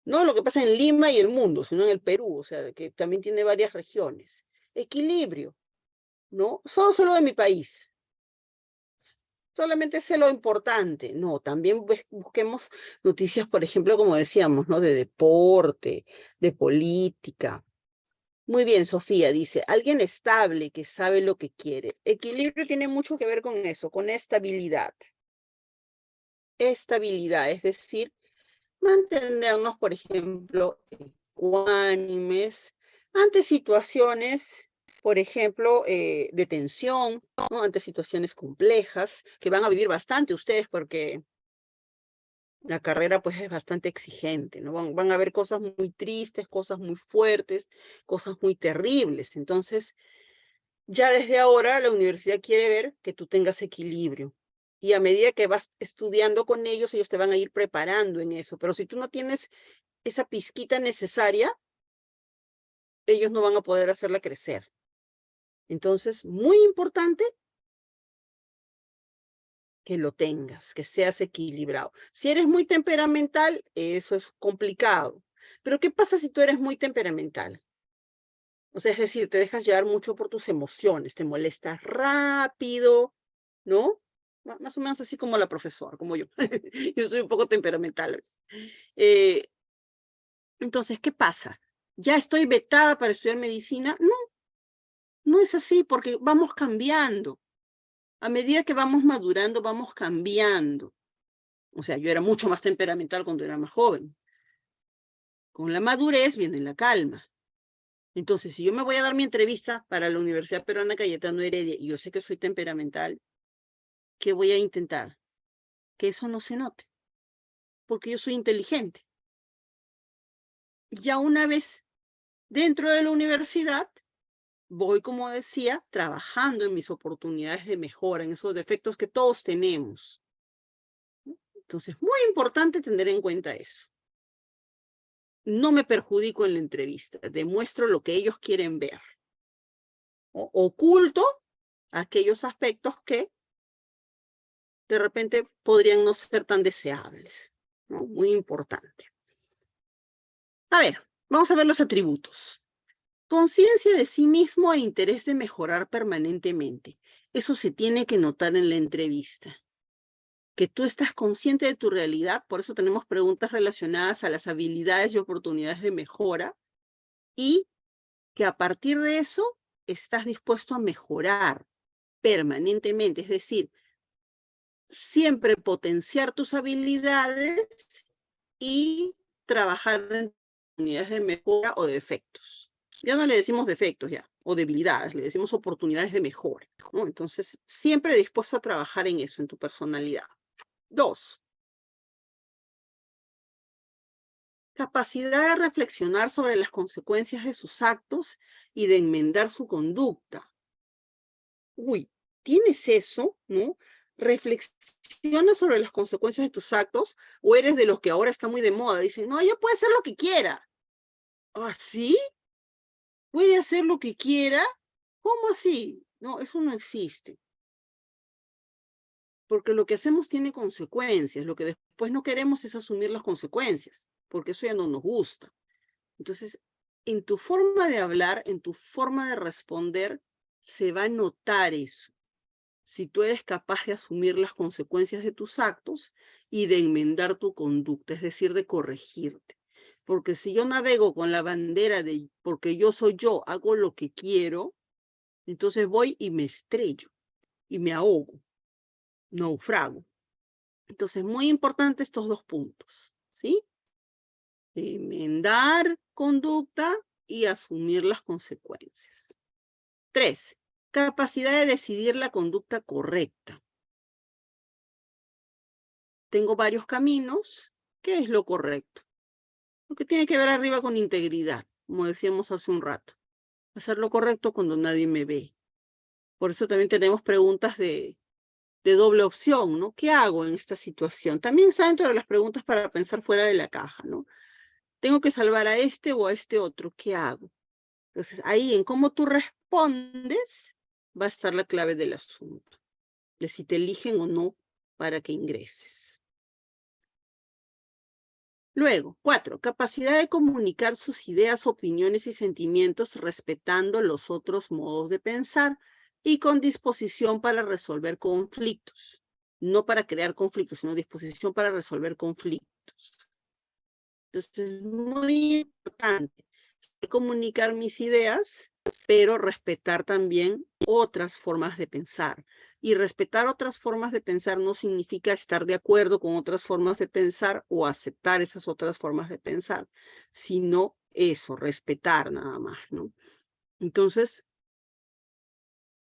No de lo que pasa en Lima y el mundo, sino en el Perú, o sea, que también tiene varias regiones. Equilibrio, ¿no? Solo de mi país. Solamente sé lo importante. No, también busquemos noticias, por ejemplo, como decíamos, ¿no? De deporte, de política. Muy bien, Sofía dice, alguien estable que sabe lo que quiere. Equilibrio tiene mucho que ver con eso, con estabilidad. Estabilidad, es decir, mantenernos, por ejemplo, ecuánimes ante situaciones, por ejemplo, de tensión, ¿no? Ante situaciones complejas, que van a vivir bastante ustedes porque la carrera pues es bastante exigente, ¿no? Van a ver cosas muy tristes, cosas muy fuertes, cosas muy terribles. Entonces, ya desde ahora la universidad quiere ver que tú tengas equilibrio. Y a medida que vas estudiando con ellos te van a ir preparando en eso. Pero si tú no tienes esa pizquita necesaria, ellos no van a poder hacerla crecer. Entonces, muy importante que lo tengas, que seas equilibrado. Si eres muy temperamental, eso es complicado. Pero ¿qué pasa si tú eres muy temperamental? O sea, es decir, te dejas llevar mucho por tus emociones, te molestas rápido, ¿no? Más o menos así como la profesora, como yo. Yo soy un poco temperamental a veces. Entonces, ¿qué pasa? ¿Ya estoy vetada para estudiar medicina? No, no es así porque vamos cambiando. A medida que vamos madurando, vamos cambiando. O sea, yo era mucho más temperamental cuando era más joven. Con la madurez viene la calma. Entonces, si yo me voy a dar mi entrevista para la Universidad Peruana Cayetano Heredia y yo sé que soy temperamental, ¿qué voy a intentar? Que eso no se note, porque yo soy inteligente. Ya una vez dentro de la universidad, voy, como decía, trabajando en mis oportunidades de mejora, en esos defectos que todos tenemos. Entonces, muy importante tener en cuenta eso. No me perjudico en la entrevista, demuestro lo que ellos quieren ver. Oculto aquellos aspectos que de repente podrían no ser tan deseables, ¿no? Muy importante. A ver, vamos a ver los atributos. Conciencia de sí mismo e interés de mejorar permanentemente. Eso se tiene que notar en la entrevista. Que tú estás consciente de tu realidad, por eso tenemos preguntas relacionadas a las habilidades y oportunidades de mejora, y que a partir de eso estás dispuesto a mejorar permanentemente, es decir, siempre potenciar tus habilidades y trabajar en oportunidades de mejora o defectos. Ya no le decimos defectos ya, o debilidades, le decimos oportunidades de mejora, ¿no? Entonces, siempre dispuesto a trabajar en eso, en tu personalidad. 2. Capacidad de reflexionar sobre las consecuencias de sus actos y de enmendar su conducta. Uy, ¿tienes eso, no? Reflexiona sobre las consecuencias de tus actos, o eres de los que ahora está muy de moda, dicen, no, ella puede hacer lo que quiera. ¿Ah, sí? ¿Puede hacer lo que quiera? ¿Cómo así? No, eso no existe. Porque lo que hacemos tiene consecuencias. Lo que después no queremos es asumir las consecuencias, porque eso ya no nos gusta. Entonces, en tu forma de hablar, en tu forma de responder, se va a notar eso. Si tú eres capaz de asumir las consecuencias de tus actos y de enmendar tu conducta, es decir, de corregirte. Porque si yo navego con la bandera de porque yo soy yo, hago lo que quiero, entonces voy y me estrello y me ahogo, naufrago. Entonces, muy importante estos 2 puntos, ¿sí? Enmendar conducta y asumir las consecuencias. 3. Capacidad de decidir la conducta correcta. Tengo varios caminos. ¿Qué es lo correcto? Lo que tiene que ver arriba con integridad, como decíamos hace un rato. Hacer lo correcto cuando nadie me ve. Por eso también tenemos preguntas de doble opción, ¿no? ¿Qué hago en esta situación? También está dentro de las preguntas para pensar fuera de la caja, ¿no? Tengo que salvar a este o a este otro. ¿Qué hago? Entonces, ahí en cómo tú respondes va a estar la clave del asunto, de si te eligen o no para que ingreses. Luego, 4. Capacidad de comunicar sus ideas, opiniones y sentimientos respetando los otros modos de pensar y con disposición para resolver conflictos. No para crear conflictos, sino disposición para resolver conflictos. Entonces, muy importante comunicar mis ideas, pero respetar también otras formas de pensar. Y respetar otras formas de pensar no significa estar de acuerdo con otras formas de pensar o aceptar esas otras formas de pensar, sino eso, respetar nada más, ¿no? Entonces,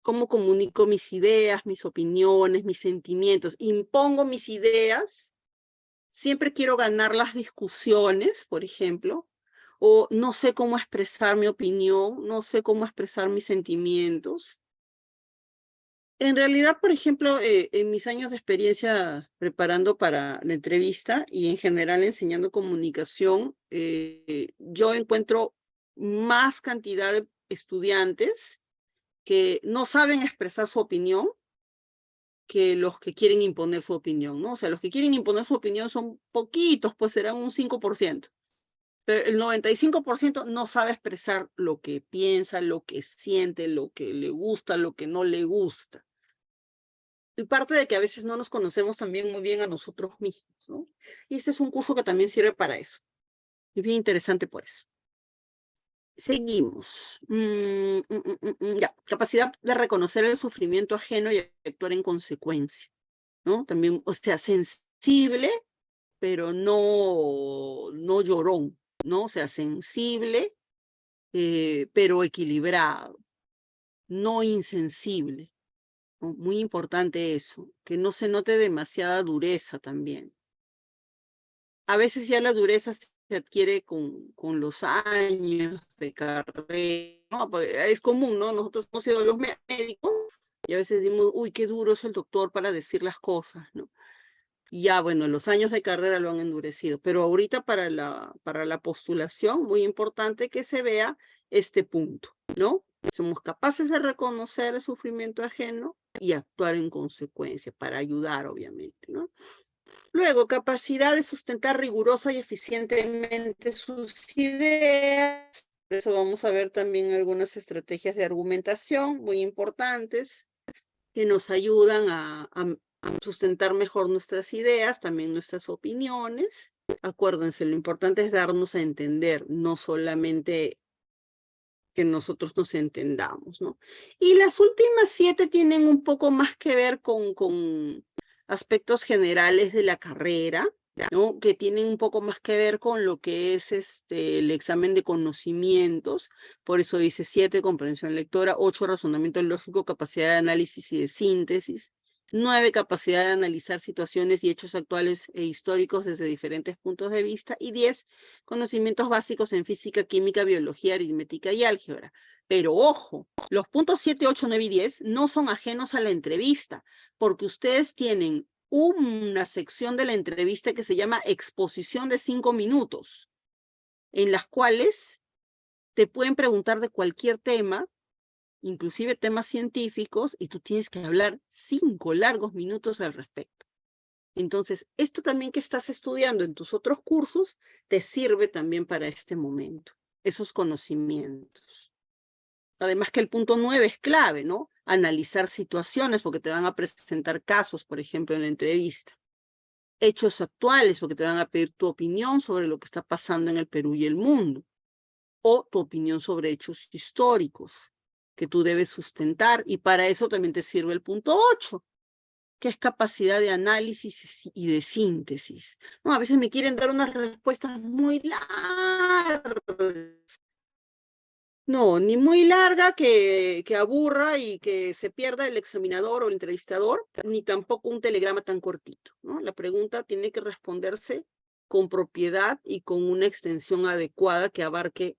¿cómo comunico mis ideas, mis opiniones, mis sentimientos? Impongo mis ideas. Siempre quiero ganar las discusiones, por ejemplo, o no sé cómo expresar mi opinión, no sé cómo expresar mis sentimientos. En realidad, por ejemplo, en mis años de experiencia preparando para la entrevista y en general enseñando comunicación, yo encuentro más cantidad de estudiantes que no saben expresar su opinión que los que quieren imponer su opinión, ¿no? O sea, los que quieren imponer su opinión son poquitos, pues serán un 5%. Pero el 95% no sabe expresar lo que piensa, lo que siente, lo que le gusta, lo que no le gusta. Y parte de que a veces no nos conocemos también muy bien a nosotros mismos, ¿no? Y este es un curso que también sirve para eso. Es bien interesante por eso. Seguimos. Ya, capacidad de reconocer el sufrimiento ajeno y actuar en consecuencia, ¿no? También, o sea, sensible, pero no llorón, ¿no? O sea, sensible, pero equilibrado, no insensible, ¿no? Muy importante eso, que no se note demasiada dureza también. A veces ya la dureza se adquiere con los años de carrera, ¿no? Pues, es común, ¿no? Nosotros hemos sido los médicos y a veces decimos, uy, qué duro es el doctor para decir las cosas, ¿no? Y ya, bueno, los años de carrera lo han endurecido, pero ahorita para la postulación, muy importante que se vea este punto, ¿no? Somos capaces de reconocer el sufrimiento ajeno y actuar en consecuencia para ayudar, obviamente, ¿no? Luego, capacidad de sustentar rigurosa y eficientemente sus ideas. Por eso vamos a ver también algunas estrategias de argumentación muy importantes que nos ayudan a sustentar mejor nuestras ideas, también nuestras opiniones. Acuérdense, lo importante es darnos a entender, no solamente que nosotros nos entendamos, ¿no? Y las últimas 7 tienen un poco más que ver con aspectos generales de la carrera, ¿no? Que tienen un poco más que ver con lo que es el examen de conocimientos. Por eso dice 7, comprensión lectora, 8, razonamiento lógico, capacidad de análisis y de síntesis, 9, capacidad de analizar situaciones y hechos actuales e históricos desde diferentes puntos de vista, y 10, conocimientos básicos en física, química, biología, aritmética y álgebra. Pero ojo, los puntos 7, 8, 9 y 10 no son ajenos a la entrevista, porque ustedes tienen una sección de la entrevista que se llama exposición de 5 minutos, en las cuales te pueden preguntar de cualquier tema, inclusive temas científicos, y tú tienes que hablar 5 largos minutos al respecto. Entonces, esto también que estás estudiando en tus otros cursos, te sirve también para este momento, esos conocimientos. Además que el punto 9 es clave, ¿no? Analizar situaciones, porque te van a presentar casos, por ejemplo, en la entrevista. Hechos actuales, porque te van a pedir tu opinión sobre lo que está pasando en el Perú y el mundo. O tu opinión sobre hechos históricos que tú debes sustentar, y para eso también te sirve el punto 8, que es capacidad de análisis y de síntesis. No, a veces me quieren dar unas respuestas muy largas. No, ni muy larga que aburra y que se pierda el examinador o el entrevistador, ni tampoco un telegrama tan cortito, ¿no? La pregunta tiene que responderse con propiedad y con una extensión adecuada que abarque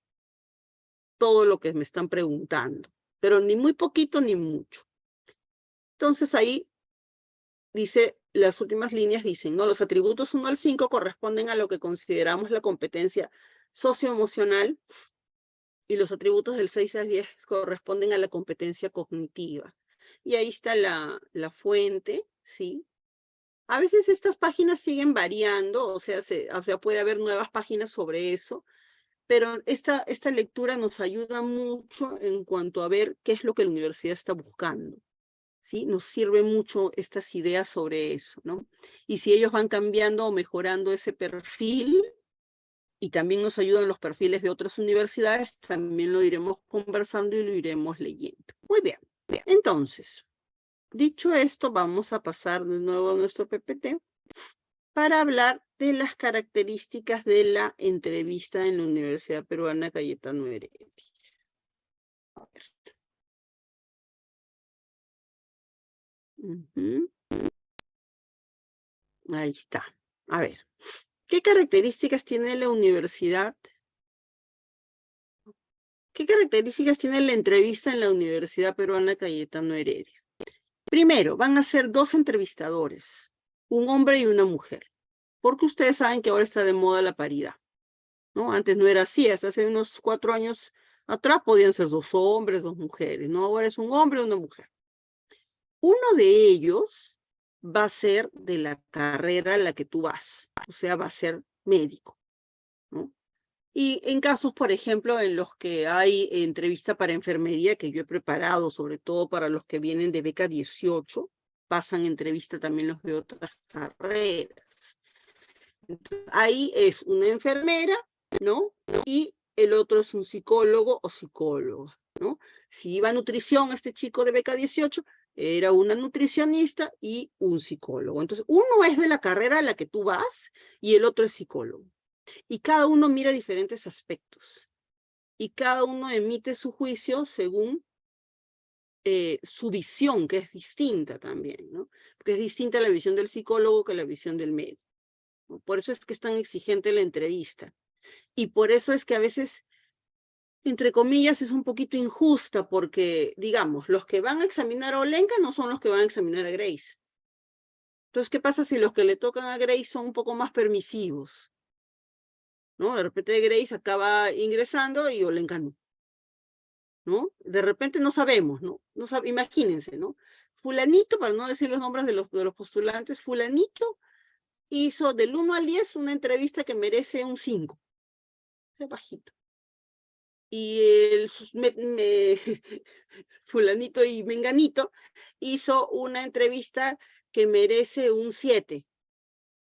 todo lo que me están preguntando, pero ni muy poquito ni mucho. Entonces ahí dice, las últimas líneas dicen, ¿no? Los atributos 1 al 5 corresponden a lo que consideramos la competencia socioemocional, y los atributos del 6 al 10 corresponden a la competencia cognitiva. Y ahí está la fuente, ¿sí? A veces estas páginas siguen variando, o sea, puede haber nuevas páginas sobre eso, pero esta lectura nos ayuda mucho en cuanto a ver qué es lo que la universidad está buscando, ¿sí? Nos sirve mucho estas ideas sobre eso, ¿no? Y si ellos van cambiando o mejorando ese perfil, y también nos ayudan los perfiles de otras universidades, también lo iremos conversando y lo iremos leyendo. Muy bien, bien. Entonces, dicho esto, vamos a pasar de nuevo a nuestro PPT para hablar de las características de la entrevista en la Universidad Peruana Cayetano Heredia. A ver. Ahí está. A ver, ¿qué características tiene la universidad? ¿Qué características tiene la entrevista en la Universidad Peruana Cayetano Heredia? Primero, van a ser 2 entrevistadores, un hombre y una mujer, porque ustedes saben que ahora está de moda la paridad, ¿no? Antes no era así, hasta hace unos 4 años atrás podían ser 2 hombres, 2 mujeres, ¿no? Ahora es un hombre y una mujer. Uno de ellos va a ser de la carrera a la que tú vas, o sea, va a ser médico, ¿no? Y en casos, por ejemplo, en los que hay entrevista para enfermería, que yo he preparado, sobre todo para los que vienen de beca 18, pasan entrevista también los de otras carreras. Entonces, ahí es una enfermera, ¿no? Y el otro es un psicólogo o psicóloga, ¿no? Si iba a nutrición, este chico de beca 18, era una nutricionista y un psicólogo. Entonces, uno es de la carrera a la que tú vas y el otro es psicólogo. Y cada uno mira diferentes aspectos. Y cada uno emite su juicio según su visión, que es distinta también, ¿no? Porque es distinta la visión del psicólogo que la visión del médico, ¿no? Por eso es que es tan exigente la entrevista. Y por eso es que a veces, entre comillas, es un poquito injusta, porque, digamos, los que van a examinar a Olenka no son los que van a examinar a Grace. Entonces, ¿qué pasa si los que le tocan a Grace son un poco más permisivos? ¿No? De repente Grace acaba ingresando y Olenka no. ¿No? De repente no sabemos, ¿no? Imagínense, ¿no? Fulanito, para no decir los nombres de los postulantes, fulanito hizo del 1 al 10 una entrevista que merece un 5. Es bajito. Y fulanito y menganito hizo una entrevista que merece un 7.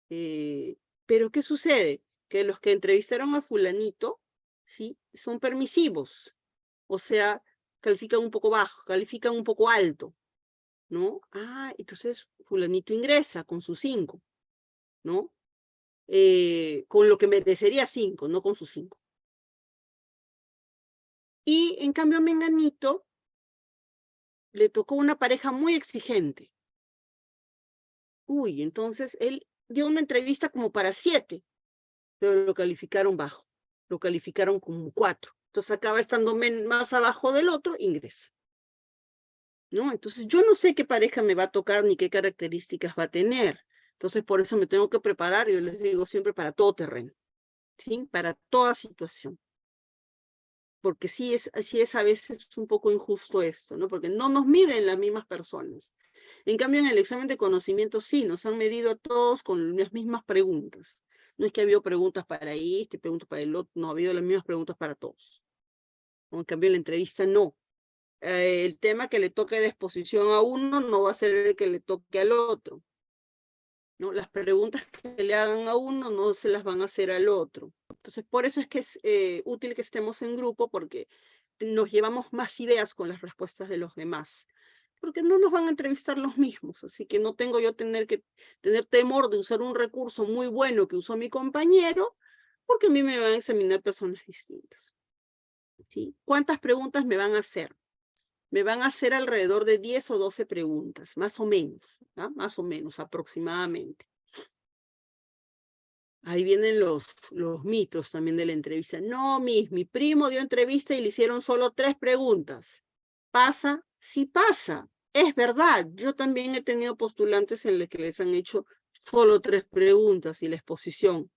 Pero ¿qué sucede? Que los que entrevistaron a fulanito, ¿sí? Son permisivos. O sea, califican un poco bajo, califican un poco alto, ¿no? Ah, entonces fulanito ingresa con su 5, ¿no? Con lo que merecería 5, no con sus 5. Y en cambio a Menganito le tocó una pareja muy exigente. Uy, entonces él dio una entrevista como para 7, pero lo calificaron bajo, lo calificaron como 4. Entonces acaba estando más abajo del otro, ingresa. ¿No? Entonces yo no sé qué pareja me va a tocar ni qué características va a tener. Entonces por eso me tengo que preparar, yo les digo siempre, para todo terreno, ¿sí? Para toda situación. Porque sí es a veces un poco injusto esto, ¿no? Porque no nos miden las mismas personas. En cambio, en el examen de conocimiento sí, nos han medido a todos con las mismas preguntas. No es que ha habido preguntas para este, preguntas para el otro, no, ha habido las mismas preguntas para todos. En cambio, en la entrevista no. El tema que le toque de exposición a uno no va a ser el que le toque al otro, ¿no? Las preguntas que le hagan a uno no se las van a hacer al otro. Entonces, por eso es que es útil que estemos en grupo, porque nos llevamos más ideas con las respuestas de los demás, porque no nos van a entrevistar los mismos, así que no tengo yo que tener temor de usar un recurso muy bueno que usó mi compañero, porque a mí me van a examinar personas distintas, ¿sí? ¿Cuántas preguntas me van a hacer? Me van a hacer alrededor de 10 o 12 preguntas, más o menos, ¿no? Más o menos, aproximadamente. Ahí vienen los mitos también de la entrevista. No, mi primo dio entrevista y le hicieron solo 3 preguntas. ¿Pasa? Sí pasa. Es verdad. Yo también he tenido postulantes en los que les han hecho solo 3 preguntas y la exposición.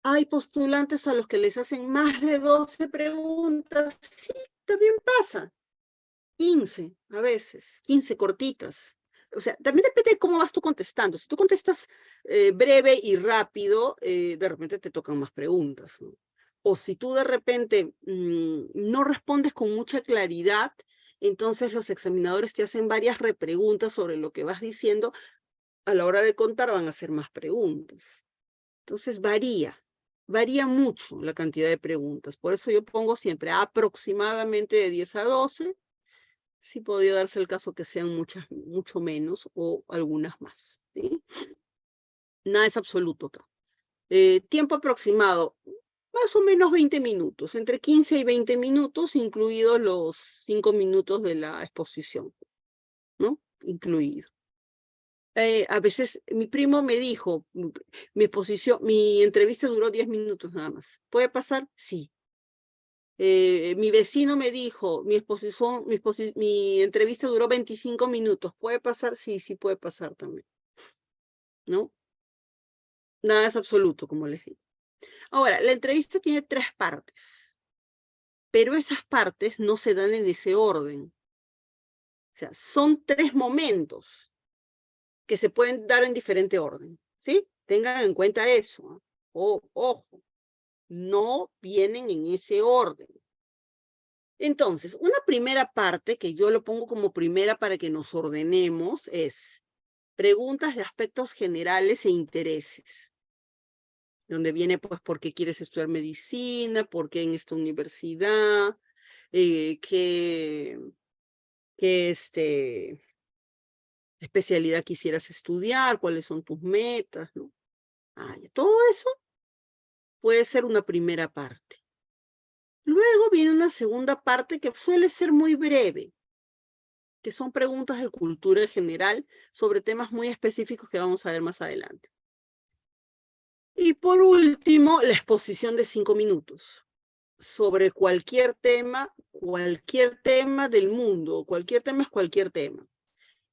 Hay postulantes a los que les hacen más de 12 preguntas. Sí, también pasa. 15 a veces, 15 cortitas. O sea, también depende de cómo vas tú contestando. Si tú contestas breve y rápido, de repente te tocan más preguntas, ¿no? O si tú de repente no respondes con mucha claridad, entonces los examinadores te hacen varias repreguntas sobre lo que vas diciendo. A la hora de contar van a hacer más preguntas. Entonces varía mucho la cantidad de preguntas. Por eso yo pongo siempre aproximadamente de 10 a 12. Sí podría darse el caso que sean mucho menos o algunas más, ¿sí? Nada es absoluto acá. Tiempo aproximado, más o menos 20 minutos, entre 15 y 20 minutos, incluidos los 5 minutos de la exposición, ¿no? Incluido. A veces mi primo me dijo, mi entrevista duró 10 minutos nada más. ¿Puede pasar? Sí. Mi vecino me dijo, mi entrevista duró 25 minutos. ¿Puede pasar? Sí, sí puede pasar también, ¿no? Nada es absoluto, como les digo. Ahora, la entrevista tiene 3 partes, pero esas partes no se dan en ese orden. O sea, son 3 momentos que se pueden dar en diferente orden, ¿sí? Tengan en cuenta eso, ¿eh? Ojo, no vienen en ese orden. Entonces, una primera parte, que yo lo pongo como primera para que nos ordenemos, es preguntas de aspectos generales e intereses. donde viene pues por qué quieres estudiar medicina, por qué en esta universidad, qué especialidad quisieras estudiar, cuáles son tus metas, ¿no? Todo eso puede ser una primera parte. Luego viene una segunda parte que suele ser muy breve, que son preguntas de cultura general sobre temas muy específicos que vamos a ver más adelante. Y por último, la exposición de 5 minutos sobre cualquier tema del mundo. Cualquier tema es cualquier tema.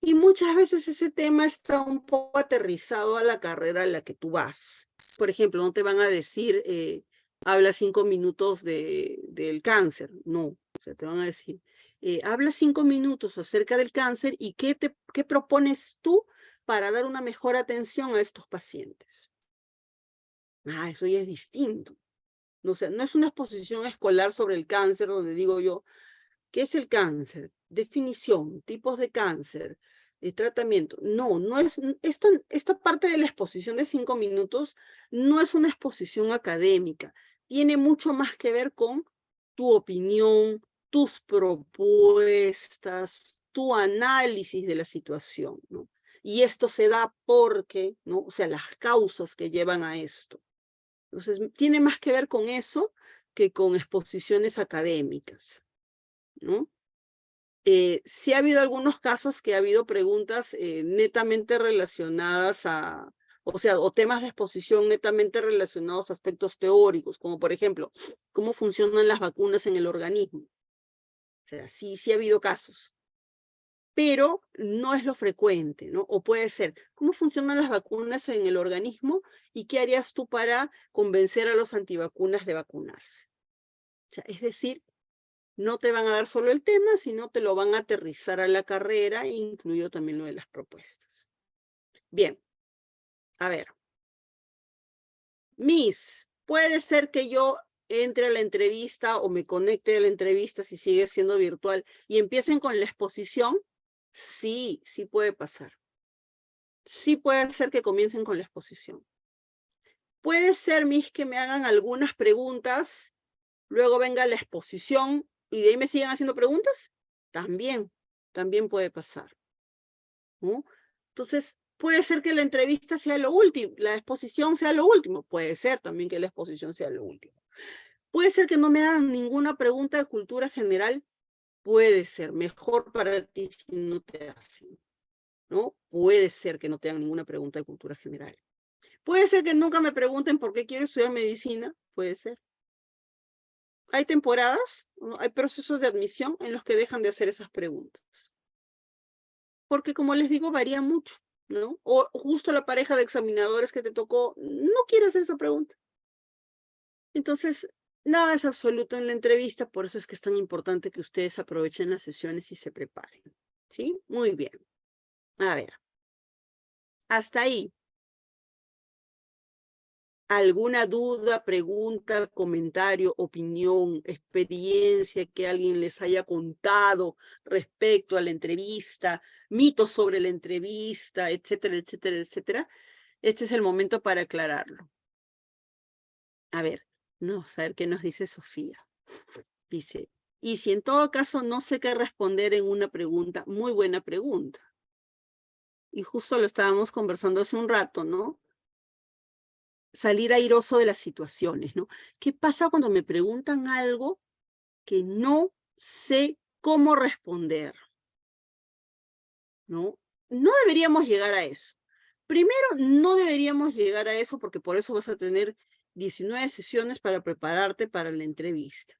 Y muchas veces ese tema está un poco aterrizado a la carrera a la que tú vas. Por ejemplo, no te van a decir, habla 5 minutos del cáncer. No, o sea, te van a decir, habla 5 minutos acerca del cáncer y qué propones tú para dar una mejor atención a estos pacientes. Eso ya es distinto. No, o sea, no es una exposición escolar sobre el cáncer donde digo yo, ¿qué es el cáncer? Definición, tipos de cáncer, tratamiento. No es, esta parte de la exposición de 5 minutos no es una exposición académica. Tiene mucho más que ver con tu opinión, tus propuestas, tu análisis de la situación, ¿no? Y esto se da porque, ¿no? O sea, las causas que llevan a esto. Entonces, tiene más que ver con eso que con exposiciones académicas, ¿no? Sí ha habido algunos casos que ha habido preguntas netamente relacionadas o temas de exposición netamente relacionados a aspectos teóricos, como por ejemplo, cómo funcionan las vacunas en el organismo. O sea, sí ha habido casos, pero no es lo frecuente, ¿no? O puede ser, ¿cómo funcionan las vacunas en el organismo y qué harías tú para convencer a los antivacunas de vacunarse? O sea, es decir, no te van a dar solo el tema, sino te lo van a aterrizar a la carrera, incluido también lo de las propuestas. Bien, a ver. Puede ser que yo entre a la entrevista o me conecte a la entrevista si sigue siendo virtual y empiecen con la exposición. Sí puede pasar. Sí puede ser que comiencen con la exposición. Puede ser, Miss, que me hagan algunas preguntas, luego venga la exposición y de ahí me sigan haciendo preguntas. También puede pasar, ¿no? Entonces, puede ser que la entrevista sea lo último, la exposición sea lo último. Puede ser también que la exposición sea lo último. Puede ser que no me hagan ninguna pregunta de cultura general. Puede ser mejor para ti si no te hacen, ¿no? Puede ser que no te hagan ninguna pregunta de cultura general. Puede ser que nunca me pregunten por qué quiero estudiar medicina. Puede ser. Hay temporadas, ¿no? Hay procesos de admisión en los que dejan de hacer esas preguntas. Porque, como les digo, varía mucho, ¿no? O justo la pareja de examinadores que te tocó no quiere hacer esa pregunta. Entonces, nada es absoluto en la entrevista, por eso es que es tan importante que ustedes aprovechen las sesiones y se preparen, ¿sí? Muy bien. A ver. Hasta ahí. ¿Alguna duda, pregunta, comentario, opinión, experiencia que alguien les haya contado respecto a la entrevista, mitos sobre la entrevista, etcétera, etcétera, etcétera? Este es el momento para aclararlo. A ver, a ver qué nos dice Sofía. Dice, y si en todo caso no sé qué responder en una pregunta, muy buena pregunta. Y justo lo estábamos conversando hace un rato, ¿no? Salir airoso de las situaciones, ¿no? ¿Qué pasa cuando me preguntan algo que no sé cómo responder? ¿No? No deberíamos llegar a eso. Primero, no deberíamos llegar a eso porque por eso vas a tener 19 sesiones para prepararte para la entrevista.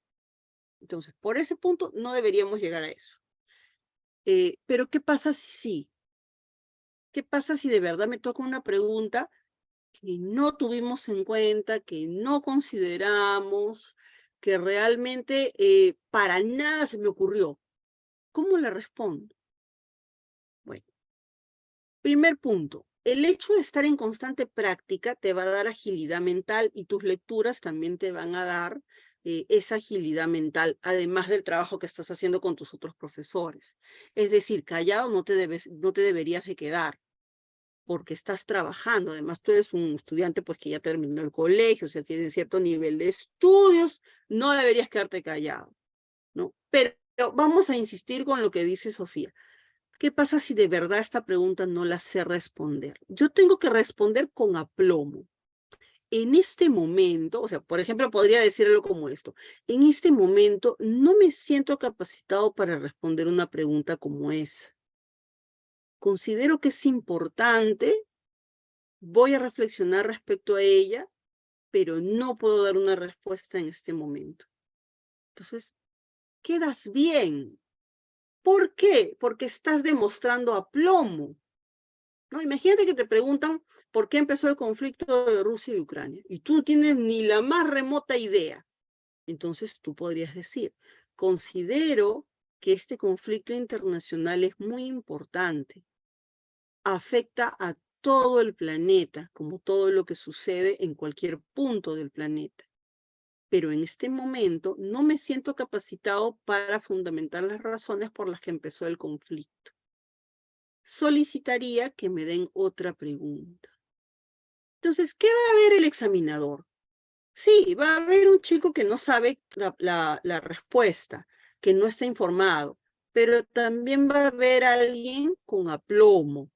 Entonces, por ese punto, no deberíamos llegar a eso. Pero, ¿qué pasa si sí? ¿Qué pasa si de verdad me toca una pregunta que no tuvimos en cuenta, que no consideramos, que realmente para nada se me ocurrió? ¿Cómo le respondo? Bueno, primer punto, el hecho de estar en constante práctica te va a dar agilidad mental y tus lecturas también te van a dar esa agilidad mental, además del trabajo que estás haciendo con tus otros profesores. Es decir, callado no te deberías de quedar. porque estás trabajando. Además, tú eres un estudiante pues que ya terminó el colegio, o sea, tienes cierto nivel de estudios, no deberías quedarte callado, ¿no? Pero vamos a insistir con lo que dice Sofía. ¿Qué pasa si de verdad esta pregunta no la sé responder? Yo tengo que responder con aplomo. En este momento, o sea, por ejemplo, podría decirlo como esto. En este momento no me siento capacitado para responder una pregunta como esa. Considero que es importante, voy a reflexionar respecto a ella, pero no puedo dar una respuesta en este momento. Entonces, quedas bien. ¿Por qué? Porque estás demostrando aplomo, ¿no? Imagínate que te preguntan por qué empezó el conflicto de Rusia y Ucrania, y tú no tienes ni la más remota idea. Entonces tú podrías decir, considero que este conflicto internacional es muy importante, afecta a todo el planeta, como todo lo que sucede en cualquier punto del planeta. Pero en este momento no me siento capacitado para fundamentar las razones por las que empezó el conflicto. Solicitaría que me den otra pregunta. Entonces, ¿qué va a ver el examinador? Sí, va a haber un chico que no sabe la respuesta, que no está informado, pero también va a haber alguien con aplomo.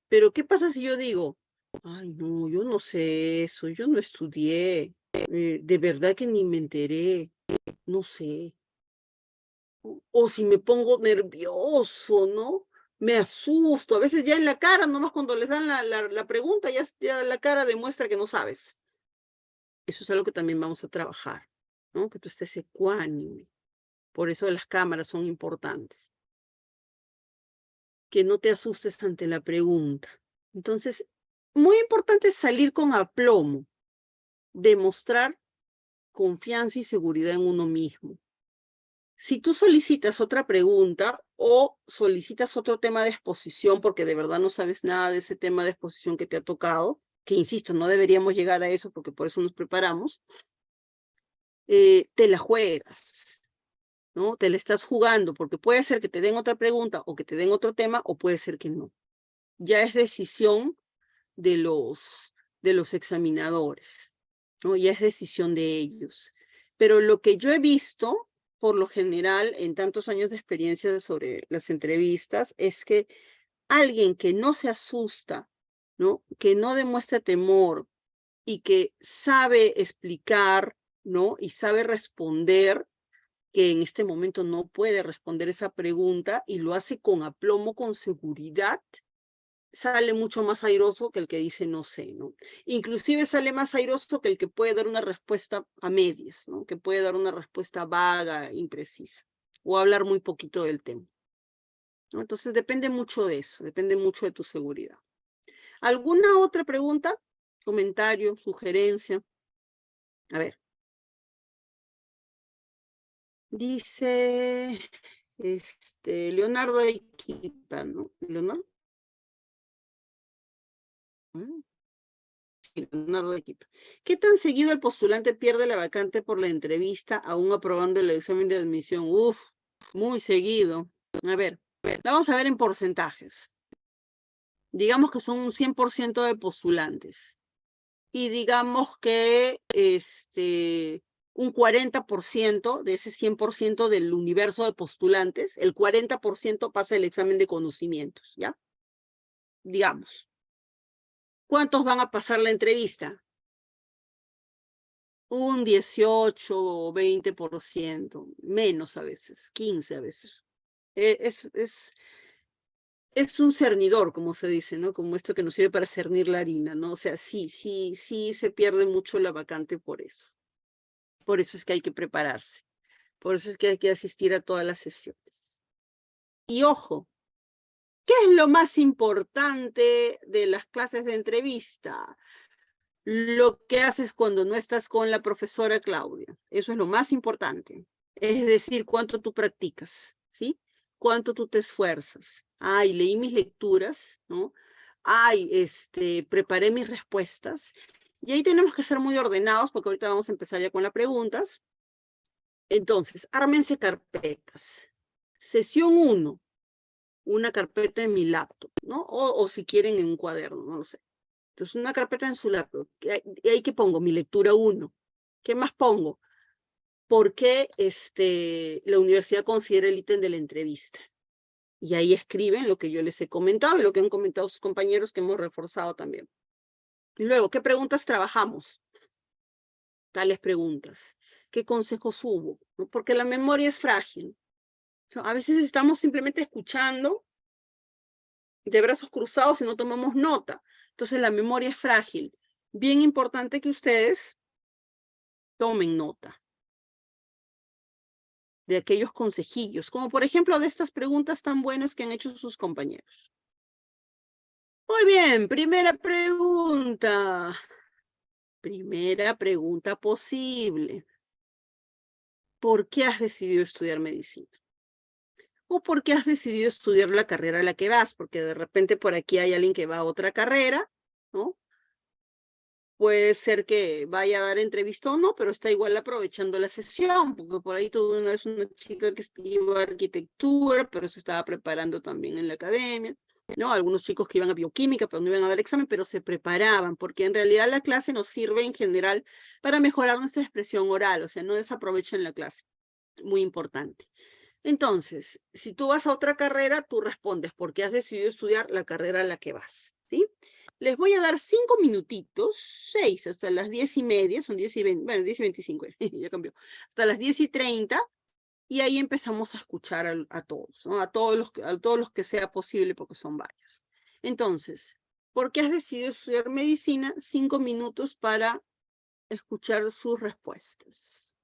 Pero, ¿qué pasa si yo digo, ay, no, yo no sé eso, yo no estudié, de verdad que ni me enteré, no sé. O si me pongo nervioso, ¿no? Me asusto, a veces ya en la cara, nomás cuando les dan la pregunta, ya la cara demuestra que no sabes. Eso es algo que también vamos a trabajar, ¿no? Que tú estés ecuánime. Por eso las cámaras son importantes. Que no te asustes ante la pregunta. Entonces, muy importante es salir con aplomo, demostrar confianza y seguridad en uno mismo. Si tú solicitas otra pregunta o solicitas otro tema de exposición porque de verdad no sabes nada de ese tema de exposición que te ha tocado, que insisto, no deberíamos llegar a eso porque por eso nos preparamos, te la juegas, ¿no? Te la estás jugando porque puede ser que te den otra pregunta o que te den otro tema o puede ser que no. Ya es decisión de los examinadores, ¿no? Ya es decisión de ellos. Pero lo que yo he visto, por lo general, en tantos años de experiencia sobre las entrevistas, es que alguien que no se asusta, ¿no? Que no demuestra temor y que sabe explicar, ¿no? Y sabe responder, que en este momento no puede responder esa pregunta y lo hace con aplomo, con seguridad, sale mucho más airoso que el que dice no sé, ¿no? Inclusive sale más airoso que el que puede dar una respuesta a medias, ¿no? Que puede dar una respuesta vaga, imprecisa, o hablar muy poquito del tema, ¿no? Entonces depende mucho de eso, depende mucho de tu seguridad. ¿Alguna otra pregunta? ¿Comentario? ¿Sugerencia? A ver. Dice, Leonardo Equipa, ¿no? ¿Leonardo? Leonardo Equipa. ¿Qué tan seguido el postulante pierde la vacante por la entrevista, aún aprobando el examen de admisión? Uf, muy seguido. A ver, la vamos a ver en porcentajes. Digamos que son un 100% de postulantes. Y digamos que un 40% de ese 100% del universo de postulantes, el 40% pasa el examen de conocimientos, ¿ya? Digamos. ¿Cuántos van a pasar la entrevista? Un 18 o 20%, menos a veces, 15 a veces. Es un cernidor, como se dice, ¿no? Como esto que nos sirve para cernir la harina, ¿no? O sea, sí se pierde mucho la vacante por eso. Por eso es que hay que prepararse. Por eso es que hay que asistir a todas las sesiones. Y ojo, ¿qué es lo más importante de las clases de entrevista? Lo que haces cuando no estás con la profesora Claudia. Eso es lo más importante. Es decir, cuánto tú practicas, ¿sí? Cuánto tú te esfuerzas. Ay, leí mis lecturas, ¿no? Ay, preparé mis respuestas. Y ahí tenemos que ser muy ordenados porque ahorita vamos a empezar ya con las preguntas. Entonces, ármense carpetas. Sesión 1. una carpeta en mi laptop, ¿no? O si quieren en un cuaderno, no lo sé. Entonces, una carpeta en su laptop. ¿Y ahí qué pongo? Mi lectura 1. ¿Qué más pongo? ¿Por qué la universidad considera el ítem de la entrevista? Y ahí escriben lo que yo les he comentado y lo que han comentado sus compañeros que hemos reforzado también. Y luego, ¿qué preguntas trabajamos? Tales preguntas. ¿Qué consejos hubo? ¿No? Porque la memoria es frágil. O sea, a veces estamos simplemente escuchando de brazos cruzados y no tomamos nota. Entonces la memoria es frágil. Bien importante que ustedes tomen nota de aquellos consejillos, como por ejemplo de estas preguntas tan buenas que han hecho sus compañeros. Muy bien, primera pregunta. Primera pregunta posible. ¿Por qué has decidido estudiar medicina? ¿O por qué has decidido estudiar la carrera a la que vas? Porque de repente por aquí hay alguien que va a otra carrera, ¿no? Puede ser que vaya a dar entrevista o no, pero está igual aprovechando la sesión, porque por ahí tuve una vez una chica que iba a arquitectura, pero se estaba preparando también en la academia, ¿no? Algunos chicos que iban a bioquímica, pero no iban a dar examen, pero se preparaban, porque en realidad la clase nos sirve en general para mejorar nuestra expresión oral, o sea, no desaprovechen la clase, muy importante. Entonces, si tú vas a otra carrera, tú respondes porque has decidido estudiar la carrera a la que vas, ¿sí? Les voy a dar 5 minutitos, 6, hasta las 10:30, son 10:20, bueno, 10:25, ya cambió, hasta las 10:30, y ahí empezamos a escuchar a todos, ¿no? A todos los que sea posible, porque son varios. Entonces, ¿por qué has decidido estudiar medicina? 5 minutos para escuchar sus respuestas.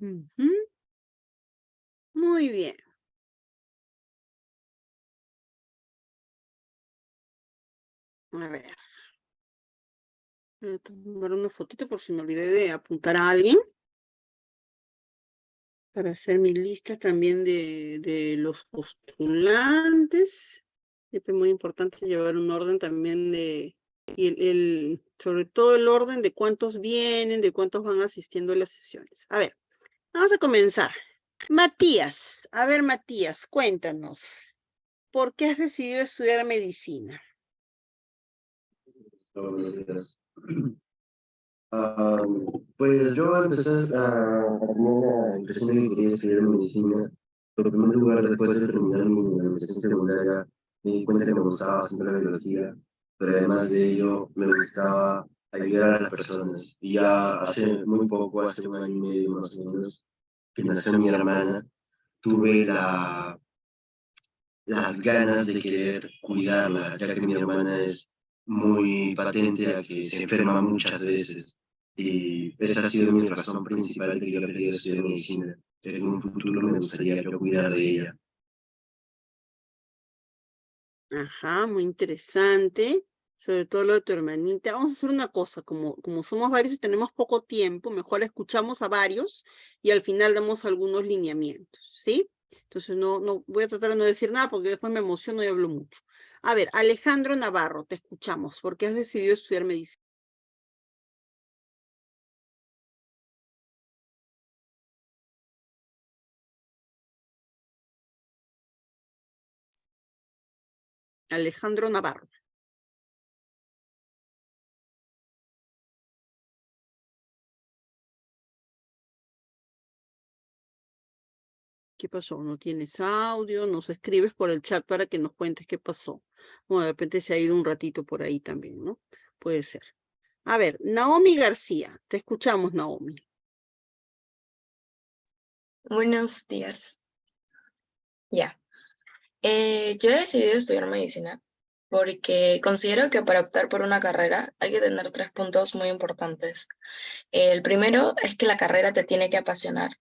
Ujú. Muy bien. A ver. Voy a tomar una fotito por si me olvidé de apuntar a alguien. Para hacer mi lista también de los postulantes. Siempre es muy importante llevar un orden también y sobre todo el orden de cuántos vienen, de cuántos van asistiendo a las sesiones. A ver, vamos a comenzar. Matías, a ver Matías, cuéntanos, ¿por qué has decidido estudiar medicina? Buenos días. Ah, pues yo empecé a tener la impresión de que quería estudiar medicina. Por primer lugar, después de terminar mi educación secundaria, me di cuenta que me gustaba bastante la biología, pero además de ello, me gustaba ayudar a las personas. Y ya hace muy poco, hace un año y medio más o menos, que nació mi hermana, tuve las ganas de querer cuidarla, ya que mi hermana es muy patente a que se enferma muchas veces. Y esa ha sido mi razón principal de que yo he querido estudiar medicina. En un futuro me gustaría yo cuidar de ella. Ajá, muy interesante. Sobre todo lo de tu hermanita. Vamos a hacer una cosa, como somos varios y tenemos poco tiempo, mejor escuchamos a varios y al final damos algunos lineamientos, ¿sí? Entonces no voy a tratar de no decir nada porque después me emociono y hablo mucho. A ver, Alejandro Navarro, te escuchamos. ¿Por qué has decidido estudiar medicina? Alejandro Navarro. ¿Qué pasó? ¿No tienes audio? ¿Nos escribes por el chat para que nos cuentes qué pasó? O de repente se ha ido un ratito por ahí también, ¿no? Puede ser. A ver, Naomi García, te escuchamos, Naomi. Buenos días. Ya. Yo he decidido estudiar medicina porque considero que para optar por una carrera hay que tener 3 puntos muy importantes. El primero es que la carrera te tiene que apasionar.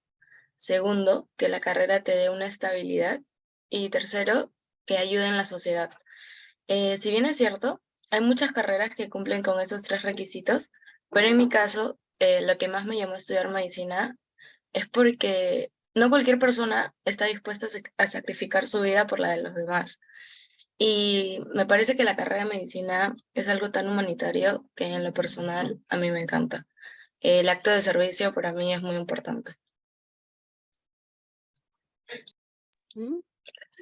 Segundo, que la carrera te dé una estabilidad. Y tercero, que ayude en la sociedad. Si bien es cierto, hay muchas carreras que cumplen con esos 3 requisitos, pero en mi caso, lo que más me llamó a estudiar medicina es porque no cualquier persona está dispuesta a sacrificar su vida por la de los demás. Y me parece que la carrera de medicina es algo tan humanitario que en lo personal a mí me encanta. El acto de servicio para mí es muy importante. ¿Mm?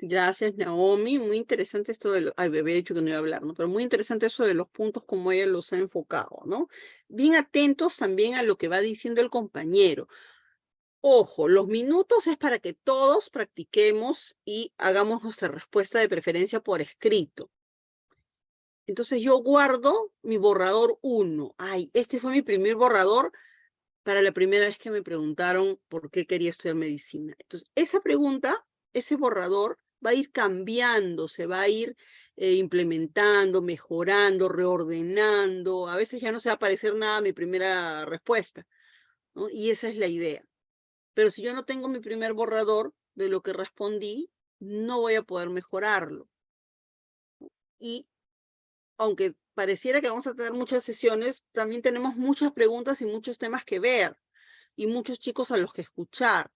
Gracias, Naomi. Muy interesante esto de Ay, me había dicho que no iba a hablar, ¿no? Pero muy interesante eso de los puntos como ella los ha enfocado, ¿no? Bien atentos también a lo que va diciendo el compañero. Ojo, los minutos es para que todos practiquemos y hagamos nuestra respuesta de preferencia por escrito. Entonces yo guardo mi borrador 1. Ay, este fue mi primer borrador para la primera vez que me preguntaron por qué quería estudiar medicina. Entonces, esa pregunta, ese borrador va a ir cambiando, se va a ir implementando, mejorando, reordenando. A veces ya no se va a parecer nada a mi primera respuesta, ¿no? Y esa es la idea. Pero si yo no tengo mi primer borrador de lo que respondí, no voy a poder mejorarlo. Y aunque pareciera que vamos a tener muchas sesiones, también tenemos muchas preguntas y muchos temas que ver y muchos chicos a los que escuchar.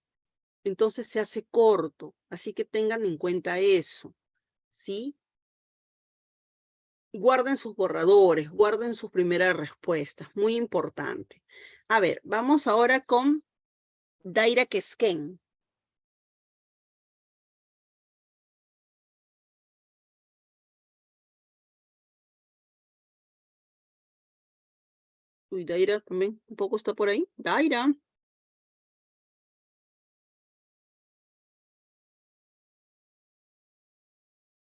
Entonces se hace corto, así que tengan en cuenta eso, ¿sí? Guarden sus borradores, guarden sus primeras respuestas, muy importante. A ver, vamos ahora con Daira Kesken. Uy, Daira también un poco está por ahí. Daira,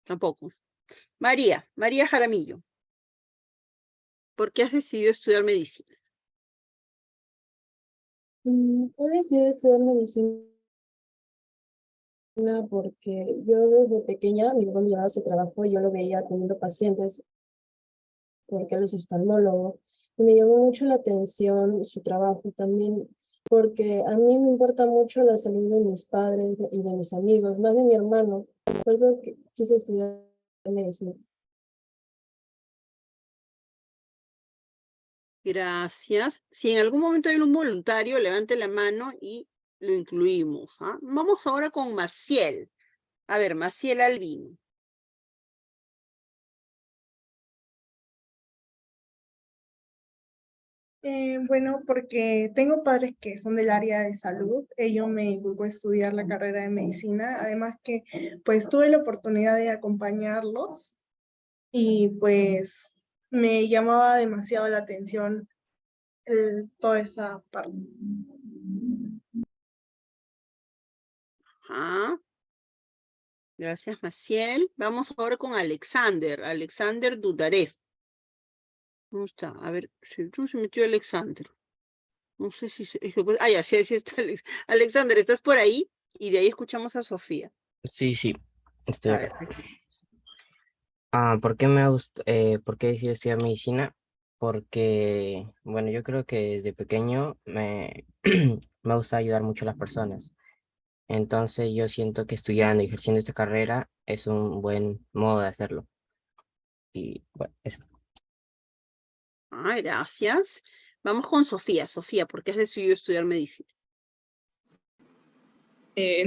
tampoco. María Jaramillo, ¿por qué has decidido estudiar medicina? Yo decidí estudiar medicina porque yo desde pequeña, mi papá me llevaba a su trabajo y yo lo veía teniendo pacientes porque él es oftalmólogo y me llamó mucho la atención su trabajo también. porque a mí me importa mucho la salud de mis padres y de mis amigos, más de mi hermano. Por eso quise estudiar medicina. Gracias. Si en algún momento hay un voluntario, levante la mano y lo incluimos. ¿Ah? Vamos ahora con Maciel. A ver, Maciel Albino. Bueno, porque tengo padres que son del área de salud, ello me inculcó a estudiar la carrera de medicina, además que pues tuve la oportunidad de acompañarlos y pues me llamaba demasiado la atención toda esa parte. Ajá. Gracias, Maciel. Vamos ahora con Alexander. Alexander Dudarev. ¿Cómo está? A ver, ¿cómo se metió Alexander? No sé si... ya, sí, sí está Alexander, ¿estás por ahí? Y de ahí escuchamos a Sofía. Sí, estoy A acá. ver. ¿Por qué por qué decidí estudiar medicina? Porque, bueno, yo creo que de pequeño me gusta ayudar mucho a las personas. Entonces yo siento que estudiando y ejerciendo esta carrera es un buen modo de hacerlo. Y bueno, eso. Gracias. Vamos con Sofía. Sofía, ¿por qué has decidido estudiar medicina?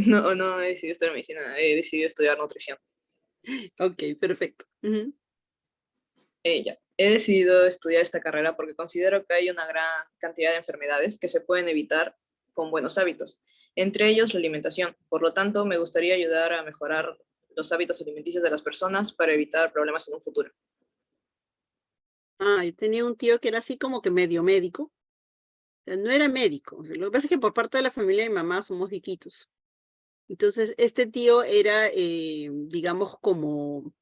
No he decidido estudiar medicina, he decidido estudiar nutrición. Ok, perfecto. Ya. He decidido estudiar esta carrera porque considero que hay una gran cantidad de enfermedades que se pueden evitar con buenos hábitos, entre ellos la alimentación. Por lo tanto, me gustaría ayudar a mejorar los hábitos alimenticios de las personas para evitar problemas en un futuro. Yo tenía un tío que era así como que medio médico. O sea, no era médico. O sea, lo que pasa es que por parte de la familia de mi mamá somos diquitos. Entonces, este tío era, digamos, como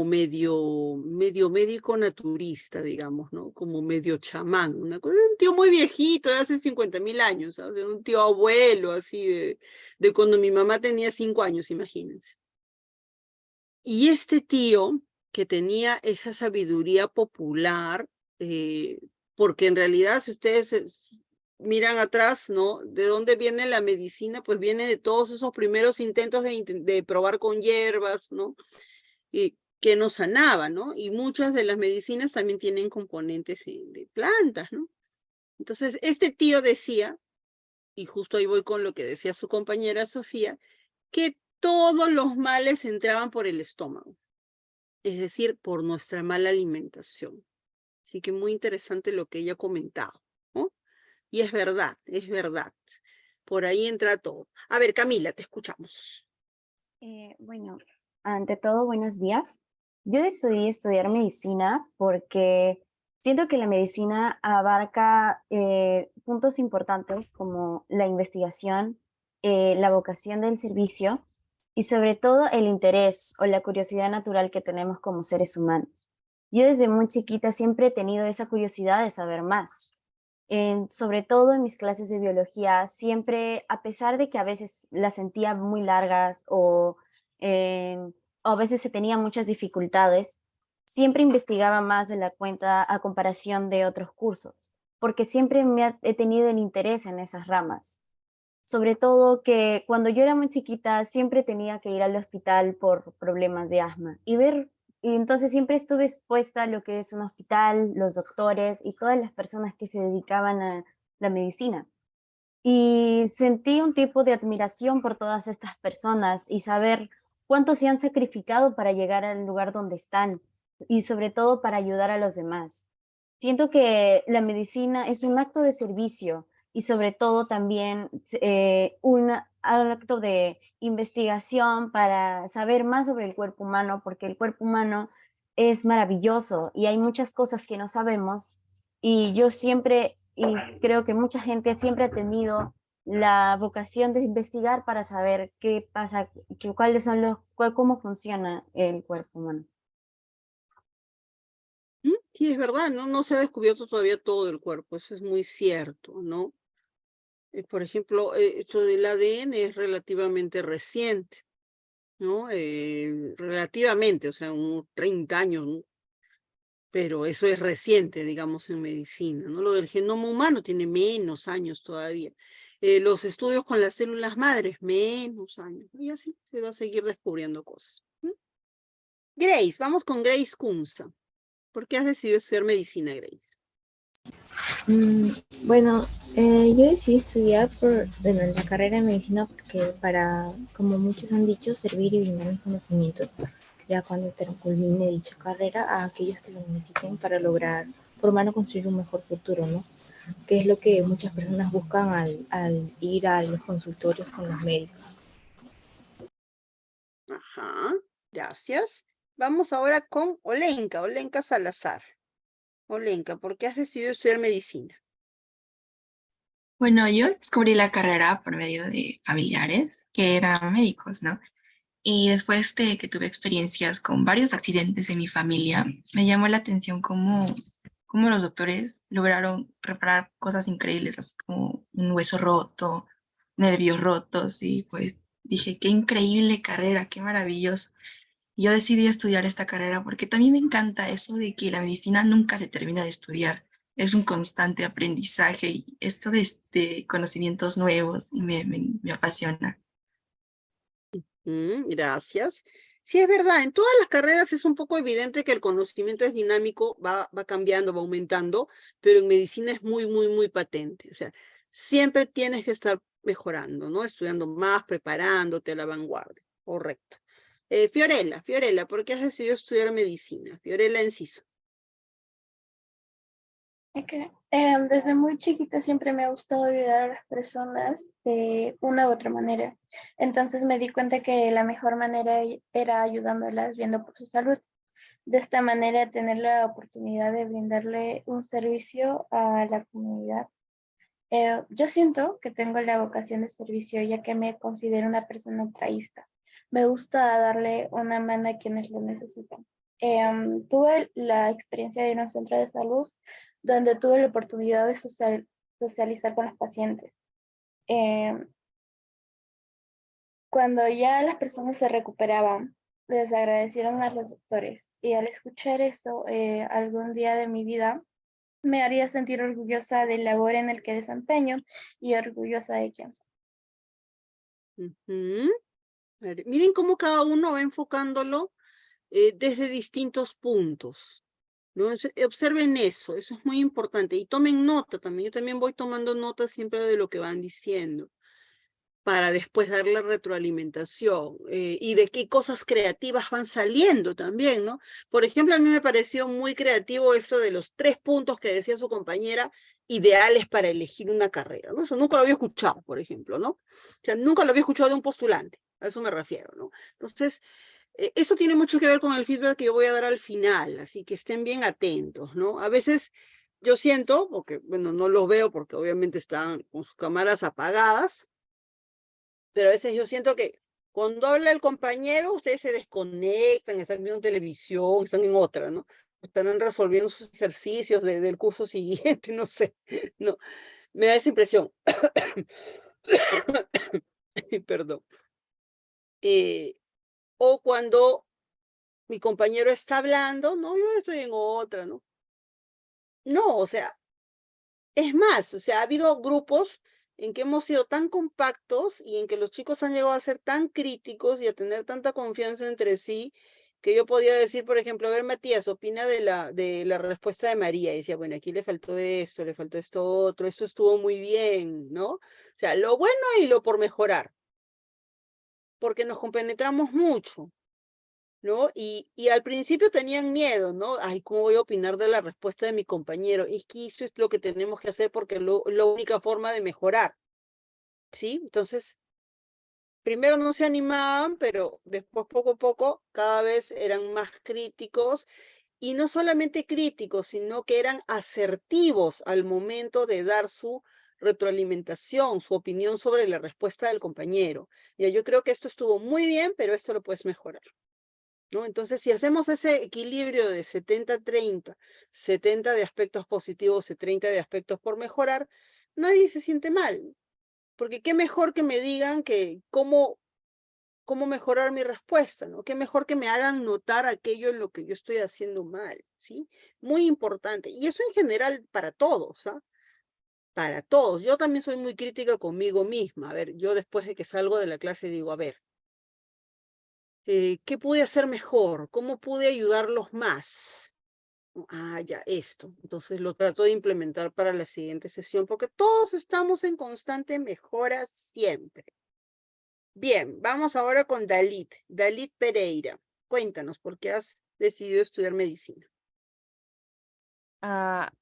medio médico naturista, digamos, ¿no? Como medio chamán, una cosa, un tío muy viejito, de hace 50.000 años, ¿sabes? Un tío abuelo, así, de cuando mi mamá tenía 5 años, imagínense. Y este tío, que tenía esa sabiduría popular, porque en realidad, si ustedes miran atrás, ¿no? ¿De dónde viene la medicina? Pues viene de todos esos primeros intentos de probar con hierbas, ¿no? Que nos sanaba, ¿no? Y muchas de las medicinas también tienen componentes de plantas, ¿no? Entonces, este tío decía, y justo ahí voy con lo que decía su compañera Sofía, que todos los males entraban por el estómago, es decir, por nuestra mala alimentación. Así que muy interesante lo que ella ha comentado, ¿no? Y es verdad, es verdad. Por ahí entra todo. A ver, Camila, te escuchamos. Bueno, ante todo, buenos días. Yo decidí estudiar medicina porque siento que la medicina abarca puntos importantes como la investigación, la vocación del servicio y sobre todo el interés o la curiosidad natural que tenemos como seres humanos. Yo desde muy chiquita siempre he tenido esa curiosidad de saber más. Sobre todo en mis clases de biología, siempre, a pesar de que a veces las sentía muy largas o a veces se tenía muchas dificultades, siempre investigaba más de la cuenta a comparación de otros cursos, porque siempre he tenido el interés en esas ramas. Sobre todo que cuando yo era muy chiquita siempre tenía que ir al hospital por problemas de asma y entonces siempre estuve expuesta a lo que es un hospital, los doctores y todas las personas que se dedicaban a la medicina. Y sentí un tipo de admiración por todas estas personas y saber cuánto se han sacrificado para llegar al lugar donde están y sobre todo para ayudar a los demás. Siento que la medicina es un acto de servicio y sobre todo también un acto de investigación para saber más sobre el cuerpo humano, porque el cuerpo humano es maravilloso y hay muchas cosas que no sabemos y yo siempre, y creo que mucha gente siempre ha tenido la vocación de investigar para saber qué pasa, cuáles son cómo funciona el cuerpo humano. Sí, es verdad, ¿no? No se ha descubierto todavía todo el cuerpo, eso es muy cierto, ¿no? Por ejemplo, esto del ADN es relativamente reciente, ¿no? Relativamente, o sea, unos 30 años, ¿no? pero eso es reciente, digamos, en medicina, ¿no? Lo del genoma humano tiene menos años todavía. Los estudios con las células madres, menos años, y así se va a seguir descubriendo cosas. Grace, vamos con Grace Kunza. ¿Por qué has decidido estudiar medicina, Grace? Bueno, yo decidí estudiar en la carrera de medicina porque para, como muchos han dicho, servir y brindar mis conocimientos ya cuando culmine dicha carrera a aquellos que lo necesiten para lograr formar o construir un mejor futuro, ¿no? Que es lo que muchas personas buscan al ir a los consultorios con los médicos. Ajá, gracias. Vamos ahora con Olenka Salazar. Olenka, ¿por qué has decidido estudiar medicina? Bueno, yo descubrí la carrera por medio de familiares que eran médicos, ¿no? Y después de que tuve experiencias con varios accidentes en mi familia, me llamó la atención cómo los doctores lograron reparar cosas increíbles, así como un hueso roto, nervios rotos, y pues dije, qué increíble carrera, qué maravilloso. Yo decidí estudiar esta carrera porque también me encanta eso de que la medicina nunca se termina de estudiar. Es un constante aprendizaje y esto de conocimientos nuevos y me apasiona. Gracias. Sí, es verdad, en todas las carreras es un poco evidente que el conocimiento es dinámico, va cambiando, va aumentando, pero en medicina es muy, muy, muy patente. O sea, siempre tienes que estar mejorando, ¿no? Estudiando más, preparándote a la vanguardia. Correcto. Fiorella, ¿por qué has decidido estudiar medicina? Fiorella Enciso. Desde muy chiquita siempre me ha gustado ayudar a las personas de una u otra manera. Entonces me di cuenta que la mejor manera era ayudándolas viendo por su salud. De esta manera tener la oportunidad de brindarle un servicio a la comunidad. Yo siento que tengo la vocación de servicio ya que me considero una persona altruista. Me gusta darle una mano a quienes lo necesitan. Tuve la experiencia de ir a un centro de salud donde tuve la oportunidad de socializar con los pacientes. Cuando ya las personas se recuperaban, les agradecieron a los doctores. Y al escuchar eso, algún día de mi vida, me haría sentir orgullosa del labor en el que desempeño y orgullosa de quién soy. Miren cómo cada uno va enfocándolo desde distintos puntos, ¿no? Observen eso es muy importante y tomen nota también. Yo también voy tomando nota siempre de lo que van diciendo para después darle retroalimentación y de qué cosas creativas van saliendo también, ¿no? Por ejemplo, a mí me pareció muy creativo esto de los 3 puntos que decía su compañera, ideales para elegir una carrera, ¿no? Eso nunca lo había escuchado, por ejemplo, ¿no? O sea, nunca lo había escuchado de un postulante, a eso me refiero, ¿no? Entonces, eso tiene mucho que ver con el feedback que yo voy a dar al final, así que estén bien atentos, ¿no? A veces yo siento, porque, bueno, no los veo porque obviamente están con sus cámaras apagadas, pero a veces yo siento que cuando habla el compañero, ustedes se desconectan, están viendo televisión, están en otra, ¿no? Están resolviendo sus ejercicios del curso siguiente, no sé, no, me da esa impresión. Perdón. O cuando mi compañero está hablando, no, yo estoy en otra, ¿no? No, o sea, es más, o sea, ha habido grupos en que hemos sido tan compactos y en que los chicos han llegado a ser tan críticos y a tener tanta confianza entre sí, que yo podía decir, por ejemplo, a ver, Matías, opina de la respuesta de María. Y decía, bueno, aquí le faltó esto otro, esto estuvo muy bien, ¿no? O sea, lo bueno y lo por mejorar, porque nos compenetramos mucho, ¿no? Y al principio tenían miedo, ¿no? Ay, ¿cómo voy a opinar de la respuesta de mi compañero? Es que eso es lo que tenemos que hacer porque es la única forma de mejorar, ¿sí? Entonces, primero no se animaban, pero después poco a poco cada vez eran más críticos y no solamente críticos, sino que eran asertivos al momento de dar su retroalimentación, su opinión sobre la respuesta del compañero. Ya, yo creo que esto estuvo muy bien, pero esto lo puedes mejorar, ¿no? Entonces, si hacemos ese equilibrio de 70-30, 70 de aspectos positivos y 30 de aspectos por mejorar, nadie se siente mal, porque qué mejor que me digan que cómo cómo mejorar mi respuesta, ¿no? Qué mejor que me hagan notar aquello en lo que yo estoy haciendo mal, ¿sí? Muy importante. Y eso en general para todos, ¿ah? Para todos. Yo también soy muy crítica conmigo misma. A ver, yo después de que salgo de la clase digo, a ver, ¿qué pude hacer mejor? ¿Cómo pude ayudarlos más? Ah, ya, esto. Entonces lo trato de implementar para la siguiente sesión, porque todos estamos en constante mejora siempre. Bien, vamos ahora con Dalit. Dalit Pereira. Cuéntanos, ¿por qué has decidido estudiar medicina?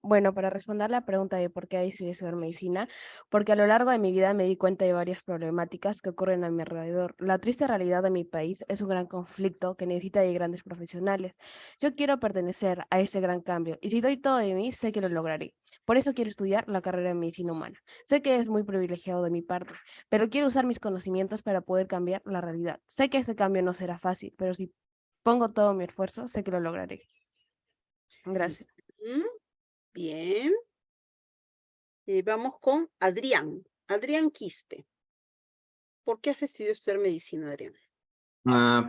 Bueno, para responder la pregunta de por qué decidí estudiar medicina, porque a lo largo de mi vida me di cuenta de varias problemáticas que ocurren a mi alrededor. La triste realidad de mi país es un gran conflicto que necesita de grandes profesionales. Yo quiero pertenecer a ese gran cambio y si doy todo de mí, sé que lo lograré. Por eso quiero estudiar la carrera de medicina humana. Sé que es muy privilegiado de mi parte, pero quiero usar mis conocimientos para poder cambiar la realidad. Sé que ese cambio no será fácil, pero si pongo todo mi esfuerzo, sé que lo lograré. Gracias. Bien. Vamos con Adrián. Adrián Quispe. ¿Por qué has decidido estudiar medicina, Adrián?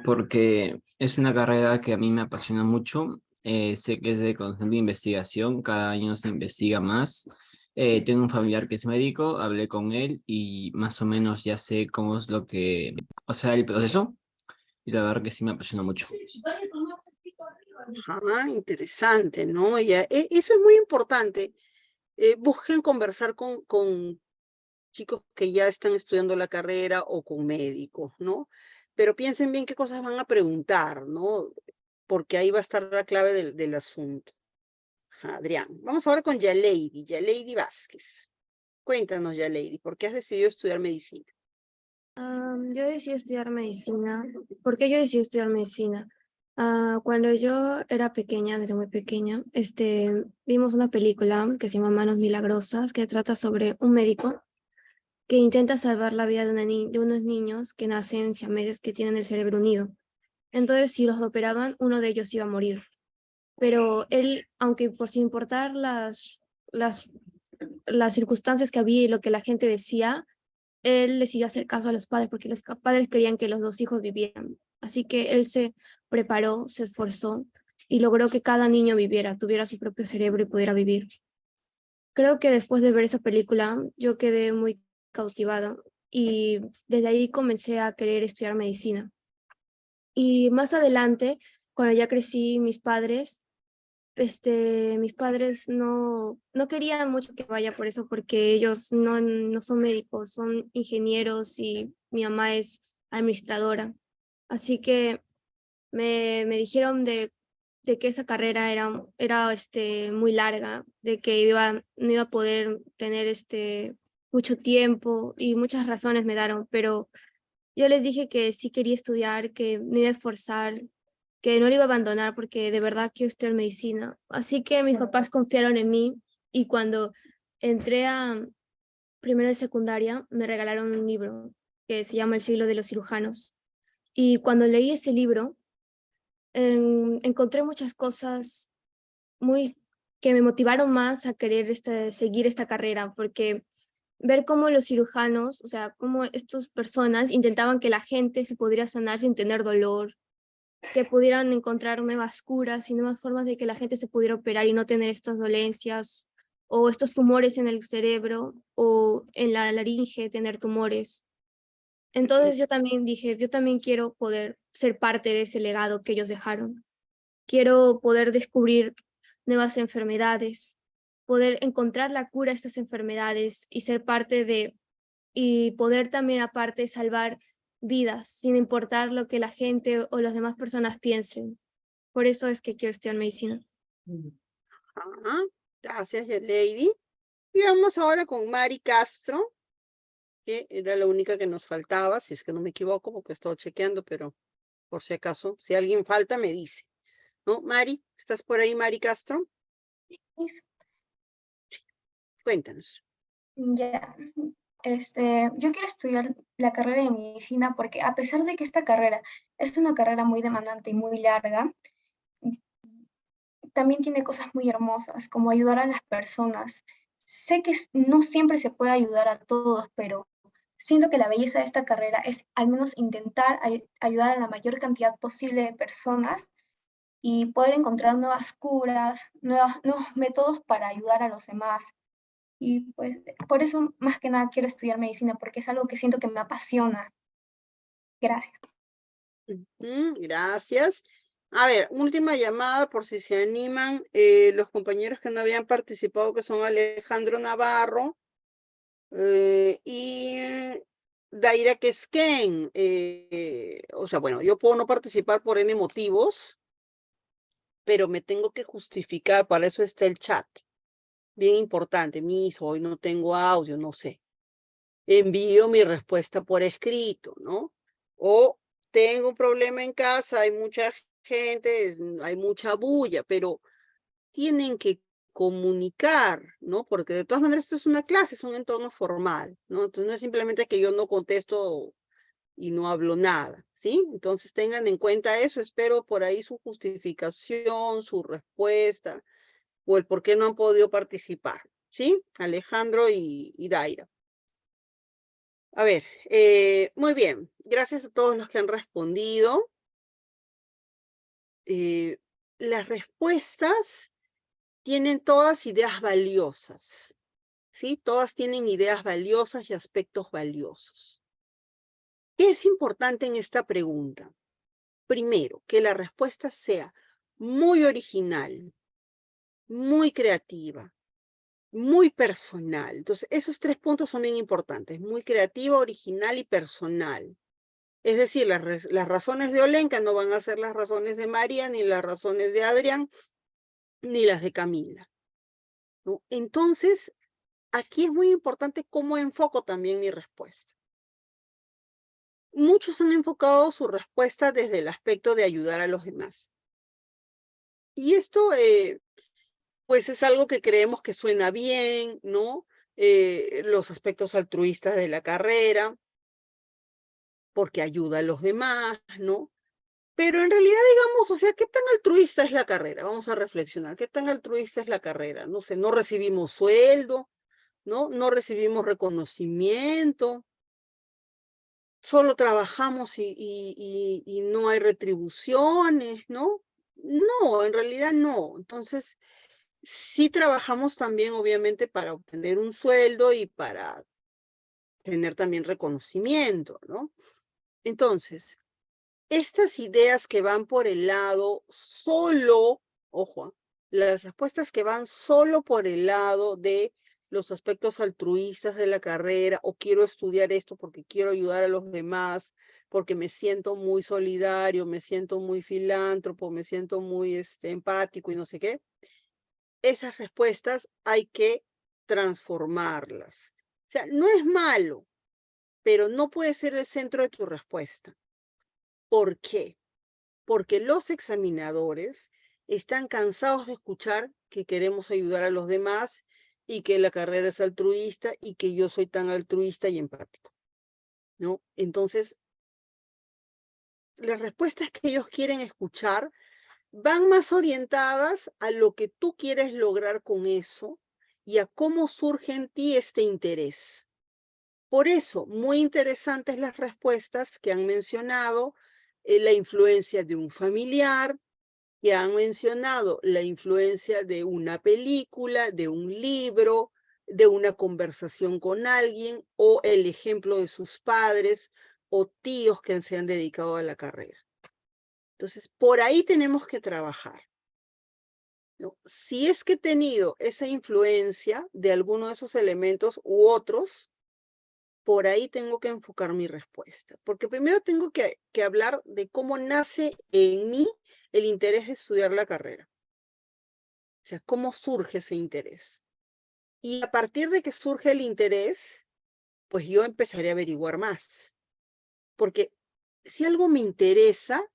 Porque es una carrera que a mí me apasiona mucho. Sé que es de constante investigación, cada año se investiga más. Tengo un familiar que es médico, hablé con él y más o menos ya sé cómo es lo que, o sea, el proceso. Y la verdad que sí me apasiona mucho. Ah, interesante, ¿no? Eso es muy importante. Busquen conversar con chicos que ya están estudiando la carrera o con médicos, ¿no? Pero piensen bien qué cosas van a preguntar, ¿no? Porque ahí va a estar la clave del asunto. Ajá, Adrián. Vamos ahora con Yaleidi, Yaleidi Vázquez. Cuéntanos, Yaleidi, ¿por qué has decidido estudiar medicina? Yo decidí estudiar medicina. ¿Por qué yo decidí estudiar medicina? Cuando yo era pequeña, desde muy pequeña, vimos una película que se llama Manos Milagrosas, que trata sobre un médico que intenta salvar la vida de unos niños que nacen siameses que tienen el cerebro unido. Entonces, si los operaban, uno de ellos iba a morir. Pero él, aunque por sin importar las, las circunstancias que había y lo que la gente decía, él decidió hacer caso a los padres porque los padres querían que los dos hijos vivieran. Así que él se preparó, se esforzó y logró que cada niño viviera, tuviera su propio cerebro y pudiera vivir. Creo que después de ver esa película, yo quedé muy cautivada y desde ahí comencé a querer estudiar medicina. Y más adelante, cuando ya crecí, mis padres no querían mucho que vaya por eso, porque ellos no son médicos, son ingenieros y mi mamá es administradora. Así que me dijeron de que esa carrera era muy larga, de que no iba a poder tener mucho tiempo y muchas razones me daron, pero yo les dije que sí quería estudiar, que me iba a esforzar, que no lo iba a abandonar porque de verdad quiero estudiar medicina. Así que mis papás confiaron en mí y cuando entré a primero de secundaria me regalaron un libro que se llama El siglo de los cirujanos. Y cuando leí ese libro, encontré muchas cosas muy que me motivaron más a querer seguir esta carrera, porque ver cómo los cirujanos, o sea, cómo estas personas intentaban que la gente se pudiera sanar sin tener dolor, que pudieran encontrar nuevas curas y nuevas formas de que la gente se pudiera operar y no tener estas dolencias o estos tumores en el cerebro o en la laringe, tener tumores. Entonces yo también dije, yo también quiero poder ser parte de ese legado que ellos dejaron. Quiero poder descubrir nuevas enfermedades, poder encontrar la cura a estas enfermedades y ser parte y poder también aparte salvar vidas, sin importar lo que la gente o las demás personas piensen. Por eso es que quiero estudiar medicina. Ajá, gracias, Lady. Y vamos ahora con Mari Castro, que era la única que nos faltaba, si es que no me equivoco, porque estoy chequeando, pero por si acaso, si alguien falta, me dice. ¿No? Mari, ¿estás por ahí, Mari Castro? Sí. Cuéntanos. Ya, yo quiero estudiar la carrera de medicina porque a pesar de que esta carrera es una carrera muy demandante y muy larga, también tiene cosas muy hermosas, como ayudar a las personas. Sé que no siempre se puede ayudar a todos, pero siento que la belleza de esta carrera es al menos intentar ayudar a la mayor cantidad posible de personas y poder encontrar nuevas curas, nuevos métodos para ayudar a los demás. Y pues por eso más que nada quiero estudiar medicina, porque es algo que siento que me apasiona. Gracias. Gracias. A ver, última llamada por si se animan los compañeros que no habían participado, que son Alejandro Navarro y Daira Quesquén. O sea, bueno, yo puedo no participar por N motivos, pero me tengo que justificar, para eso está el chat. Bien importante, hoy no tengo audio, no sé. Envío mi respuesta por escrito, ¿no? O tengo un problema en casa, hay mucha gente, hay mucha bulla, pero tienen que comunicar, ¿no? Porque de todas maneras esto es una clase, es un entorno formal, ¿no? Entonces no es simplemente que yo no contesto y no hablo nada, ¿sí? Entonces tengan en cuenta eso, espero por ahí su justificación, su respuesta, o el por qué no han podido participar, ¿sí? Alejandro y Daira. A ver, muy bien, gracias a todos los que han respondido. Las respuestas tienen todas ideas valiosas, ¿sí? Todas tienen ideas valiosas y aspectos valiosos. ¿Qué es importante en esta pregunta? Primero, que la respuesta sea muy original, muy creativa, muy personal. Entonces, esos 3 puntos son bien importantes, muy creativa, original y personal. Es decir, las razones de Olenka no van a ser las razones de María, ni las razones de Adrián, ni las de Camila, ¿no? Entonces, aquí es muy importante cómo enfoco también mi respuesta. Muchos han enfocado su respuesta desde el aspecto de ayudar a los demás. Y esto, pues es algo que creemos que suena bien, ¿no? Los aspectos altruistas de la carrera, porque ayuda a los demás, ¿no? Pero en realidad, digamos, o sea, ¿qué tan altruista es la carrera? Vamos a reflexionar, ¿qué tan altruista es la carrera? No sé, no recibimos sueldo, ¿no? No recibimos reconocimiento, solo trabajamos y no hay retribuciones, ¿no? No, en realidad no. Entonces, sí trabajamos también, obviamente, para obtener un sueldo y para tener también reconocimiento, ¿no? Entonces, estas ideas que van por el lado solo, ojo, las respuestas que van solo por el lado de los aspectos altruistas de la carrera, o quiero estudiar esto porque quiero ayudar a los demás, porque me siento muy solidario, me siento muy filántropo, me siento muy empático y no sé qué, esas respuestas hay que transformarlas. O sea, no es malo, pero no puede ser el centro de tu respuesta. ¿Por qué? Porque los examinadores están cansados de escuchar que queremos ayudar a los demás y que la carrera es altruista y que yo soy tan altruista y empático, ¿no? Entonces, las respuestas que ellos quieren escuchar van más orientadas a lo que tú quieres lograr con eso y a cómo surge en ti este interés. Por eso, muy interesantes las respuestas que han mencionado la influencia de un familiar, que han mencionado la influencia de una película, de un libro, de una conversación con alguien, o el ejemplo de sus padres o tíos que se han dedicado a la carrera. Entonces, por ahí tenemos que trabajar, ¿no? Si es que he tenido esa influencia de alguno de esos elementos u otros, por ahí tengo que enfocar mi respuesta, porque primero tengo que hablar de cómo nace en mí el interés de estudiar la carrera. O sea, cómo surge ese interés. Y a partir de que surge el interés, pues yo empezaré a averiguar más. Porque si algo me interesa,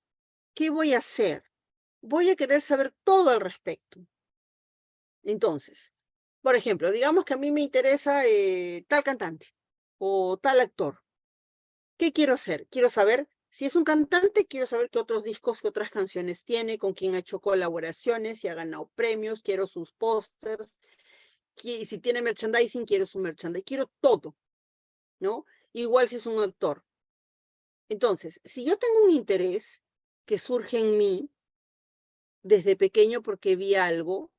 ¿qué voy a hacer? Voy a querer saber todo al respecto. Entonces, por ejemplo, digamos que a mí me interesa tal cantante o tal actor. ¿Qué quiero hacer? Quiero saber, si es un cantante, quiero saber qué otros discos, qué otras canciones tiene, con quién ha hecho colaboraciones, si ha ganado premios, quiero sus pósters, si tiene merchandising, quiero su merchandising, quiero todo, ¿no? igual si es un actor. Entonces, si yo tengo un interés que surge en mí desde pequeño porque vi algo,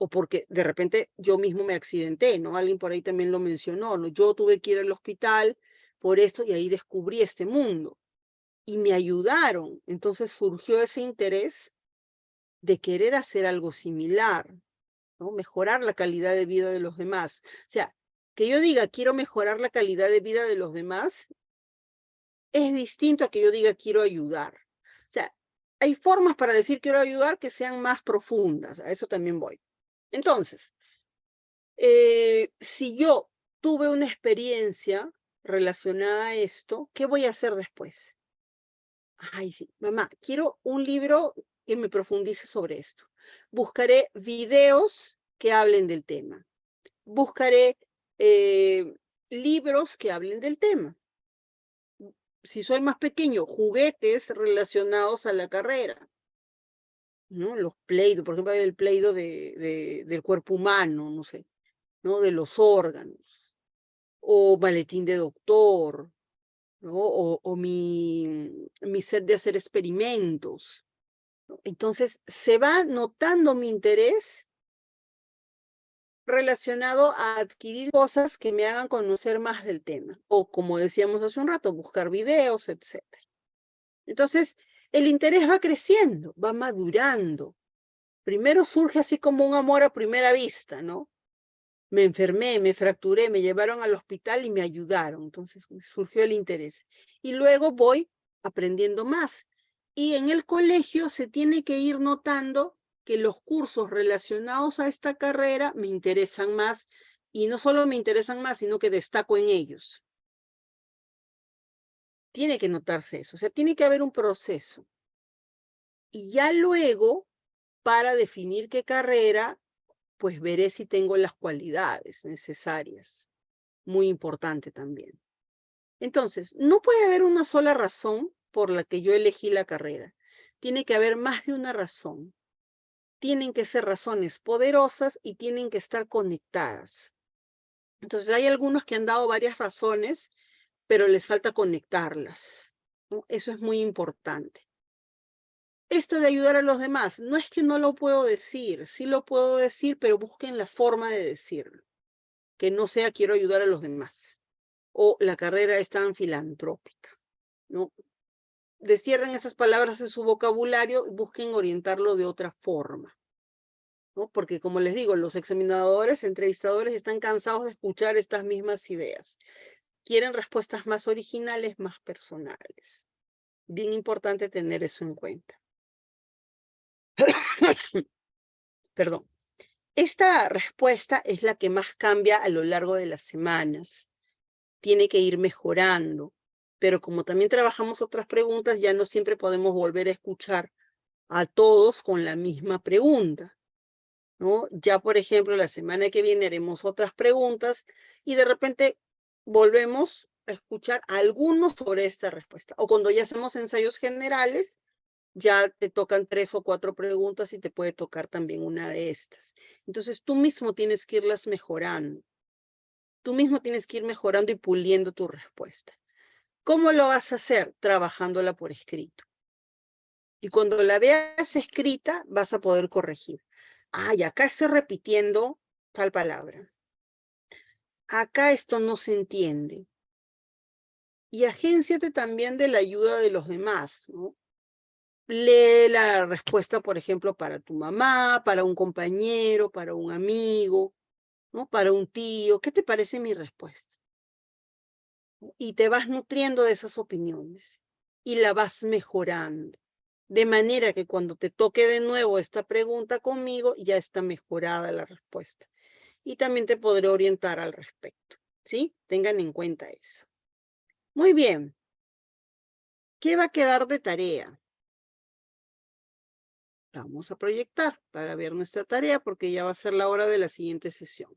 o porque de repente yo mismo me accidenté, ¿no? Alguien por ahí también lo mencionó, ¿no? Yo tuve que ir al hospital por esto y ahí descubrí este mundo. Y me ayudaron. Entonces surgió ese interés de querer hacer algo similar, ¿no? Mejorar la calidad de vida de los demás. O sea, que yo diga, quiero mejorar la calidad de vida de los demás, es distinto a que yo diga, quiero ayudar. O sea, hay formas para decir quiero ayudar que sean más profundas. A eso también voy. Entonces, si yo tuve una experiencia relacionada a esto, ¿qué voy a hacer después? Ay, sí, mamá, quiero un libro que me profundice sobre esto. Buscaré videos que hablen del tema. Buscaré libros que hablen del tema. Si soy más pequeño, juguetes relacionados a la carrera, ¿no? Los Play-Doh, por ejemplo, hay el Play-Doh del cuerpo humano, no sé, ¿no? De los órganos, o maletín de doctor, ¿no? O mi set de hacer experimentos, ¿no? Entonces, se va notando mi interés relacionado a adquirir cosas que me hagan conocer más del tema, o como decíamos hace un rato, buscar videos, etc. Entonces, el interés va creciendo, va madurando. Primero surge así como un amor a primera vista, ¿no? Me enfermé, me fracturé, me llevaron al hospital y me ayudaron. Entonces surgió el interés. Y luego voy aprendiendo más. Y en el colegio se tiene que ir notando que los cursos relacionados a esta carrera me interesan más. Y no solo me interesan más, sino que destaco en ellos. Tiene que notarse eso. O sea, tiene que haber un proceso. Y ya luego, para definir qué carrera, pues veré si tengo las cualidades necesarias. Muy importante también. Entonces, no puede haber una sola razón por la que yo elegí la carrera. Tiene que haber más de una razón. Tienen que ser razones poderosas y tienen que estar conectadas. Entonces, hay algunos que han dado varias razones, pero les falta conectarlas, ¿no? Eso es muy importante. Esto de ayudar a los demás, no es que no lo puedo decir, sí lo puedo decir, pero busquen la forma de decirlo. Que no sea quiero ayudar a los demás, o la carrera es tan filantrópica, ¿no? Destierren esas palabras de su vocabulario y busquen orientarlo de otra forma, ¿no? Porque como les digo, los examinadores, entrevistadores están cansados de escuchar estas mismas ideas. Quieren respuestas más originales, más personales. Bien importante tener eso en cuenta. Perdón. Esta respuesta es la que más cambia a lo largo de las semanas. Tiene que ir mejorando, pero como también trabajamos otras preguntas, ya no siempre podemos volver a escuchar a todos con la misma pregunta, ¿no? Ya, por ejemplo, la semana que viene haremos otras preguntas y de repente volvemos a escuchar a algunos sobre esta respuesta. O cuando ya hacemos ensayos generales, ya te tocan 3 o 4 preguntas y te puede tocar también una de estas. Entonces, tú mismo tienes que irlas mejorando. Tú mismo tienes que ir mejorando y puliendo tu respuesta. ¿Cómo lo vas a hacer? Trabajándola por escrito. Y cuando la veas escrita, vas a poder corregir. Ay, acá estoy repitiendo tal palabra. Acá esto no se entiende. Y agénciate también de la ayuda de los demás, ¿no? Lee la respuesta, por ejemplo, para tu mamá, para un compañero, para un amigo, ¿no? Para un tío. ¿Qué te parece mi respuesta? Y te vas nutriendo de esas opiniones y la vas mejorando. De manera que cuando te toque de nuevo esta pregunta conmigo, ya está mejorada la respuesta. Y también te podré orientar al respecto, ¿sí? Tengan en cuenta eso. Muy bien. ¿Qué va a quedar de tarea? Vamos a proyectar para ver nuestra tarea porque ya va a ser la hora de la siguiente sesión.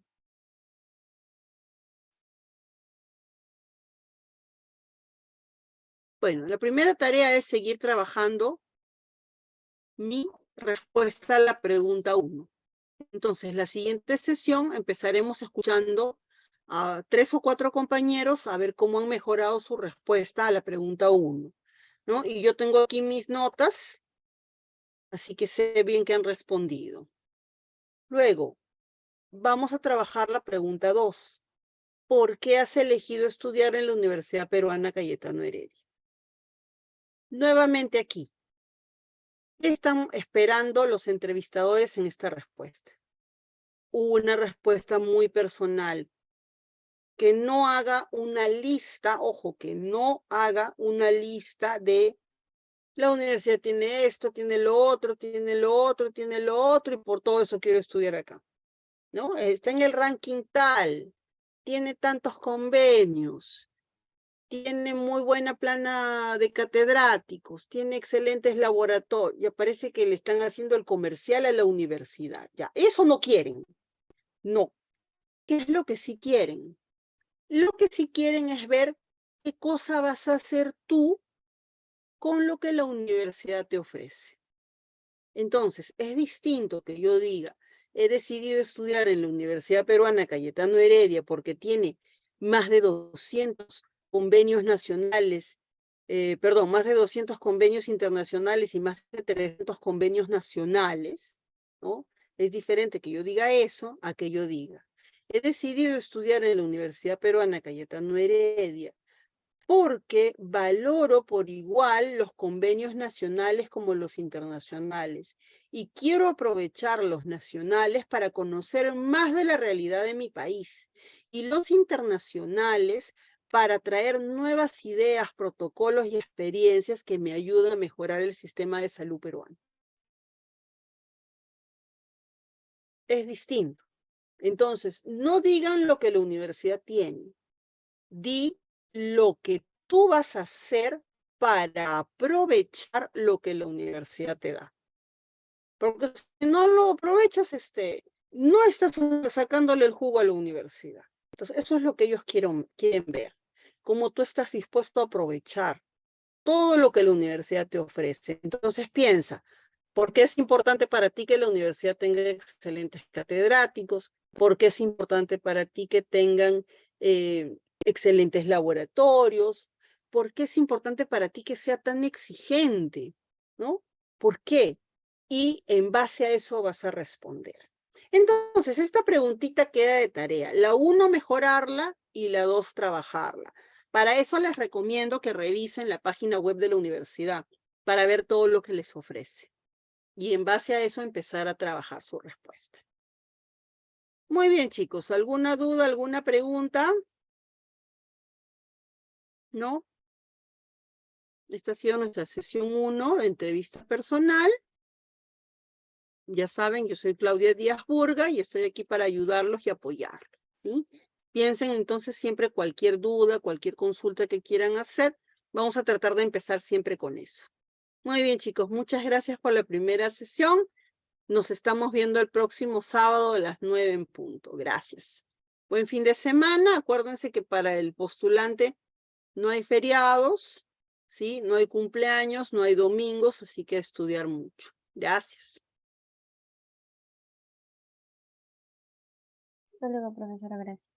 Bueno, la primera tarea es seguir trabajando mi respuesta a la pregunta 1. Entonces, la siguiente sesión empezaremos escuchando a 3 o 4 compañeros a ver cómo han mejorado su respuesta a la pregunta 1, ¿no? Y yo tengo aquí mis notas, así que sé bien que han respondido. Luego, vamos a trabajar la pregunta 2. ¿Por qué has elegido estudiar en la Universidad Peruana Cayetano Heredia? Nuevamente aquí. ¿Qué están esperando los entrevistadores en esta respuesta? Una respuesta muy personal. Que no haga una lista, ojo, que no haga una lista de la universidad tiene esto, tiene lo otro, tiene lo otro, tiene lo otro, y por todo eso quiero estudiar acá, ¿no? Está en el ranking tal, tiene tantos convenios, tiene muy buena plana de catedráticos, tiene excelentes laboratorios, ya parece que le están haciendo el comercial a la universidad, ya, eso no quieren, no. ¿Qué es lo que sí quieren? Lo que sí quieren es ver qué cosa vas a hacer tú con lo que la universidad te ofrece. Entonces, es distinto que yo diga, he decidido estudiar en la Universidad Peruana Cayetano Heredia porque tiene más de 200 convenios nacionales, más de 200 convenios internacionales y más de 300 convenios nacionales, ¿no? Es diferente que yo diga eso a que yo diga, he decidido estudiar en la Universidad Peruana Cayetano Heredia porque valoro por igual los convenios nacionales como los internacionales y quiero aprovechar los nacionales para conocer más de la realidad de mi país y los internacionales para traer nuevas ideas, protocolos y experiencias que me ayuden a mejorar el sistema de salud peruano. Es distinto. Entonces, no digan lo que la universidad tiene. Di lo que tú vas a hacer para aprovechar lo que la universidad te da. Porque si no lo aprovechas, no estás sacándole el jugo a la universidad. Entonces, eso es lo que ellos quieren ver. Cómo tú estás dispuesto a aprovechar todo lo que la universidad te ofrece. Entonces, piensa, ¿por qué es importante para ti que la universidad tenga excelentes catedráticos? ¿Por qué es importante para ti que tengan excelentes laboratorios? ¿Por qué es importante para ti que sea tan exigente? ¿No? ¿Por qué? Y en base a eso vas a responder. Entonces, esta preguntita queda de tarea. La 1, mejorarla, y la 2, trabajarla. Para eso les recomiendo que revisen la página web de la universidad para ver todo lo que les ofrece. Y en base a eso empezar a trabajar su respuesta. Muy bien, chicos. ¿Alguna duda, alguna pregunta? ¿No? Esta ha sido nuestra sesión 1 de entrevista personal. Ya saben, yo soy Claudia Díaz Burga y estoy aquí para ayudarlos y apoyarlos, ¿sí? Piensen entonces siempre cualquier duda, cualquier consulta que quieran hacer. Vamos a tratar de empezar siempre con eso. Muy bien, chicos. Muchas gracias por la primera sesión. Nos estamos viendo el próximo sábado a las 9 en punto. Gracias. Buen fin de semana. Acuérdense que para el postulante no hay feriados, ¿sí? No hay cumpleaños, no hay domingos, así que estudiar mucho. Gracias. Hasta luego, profesora, gracias.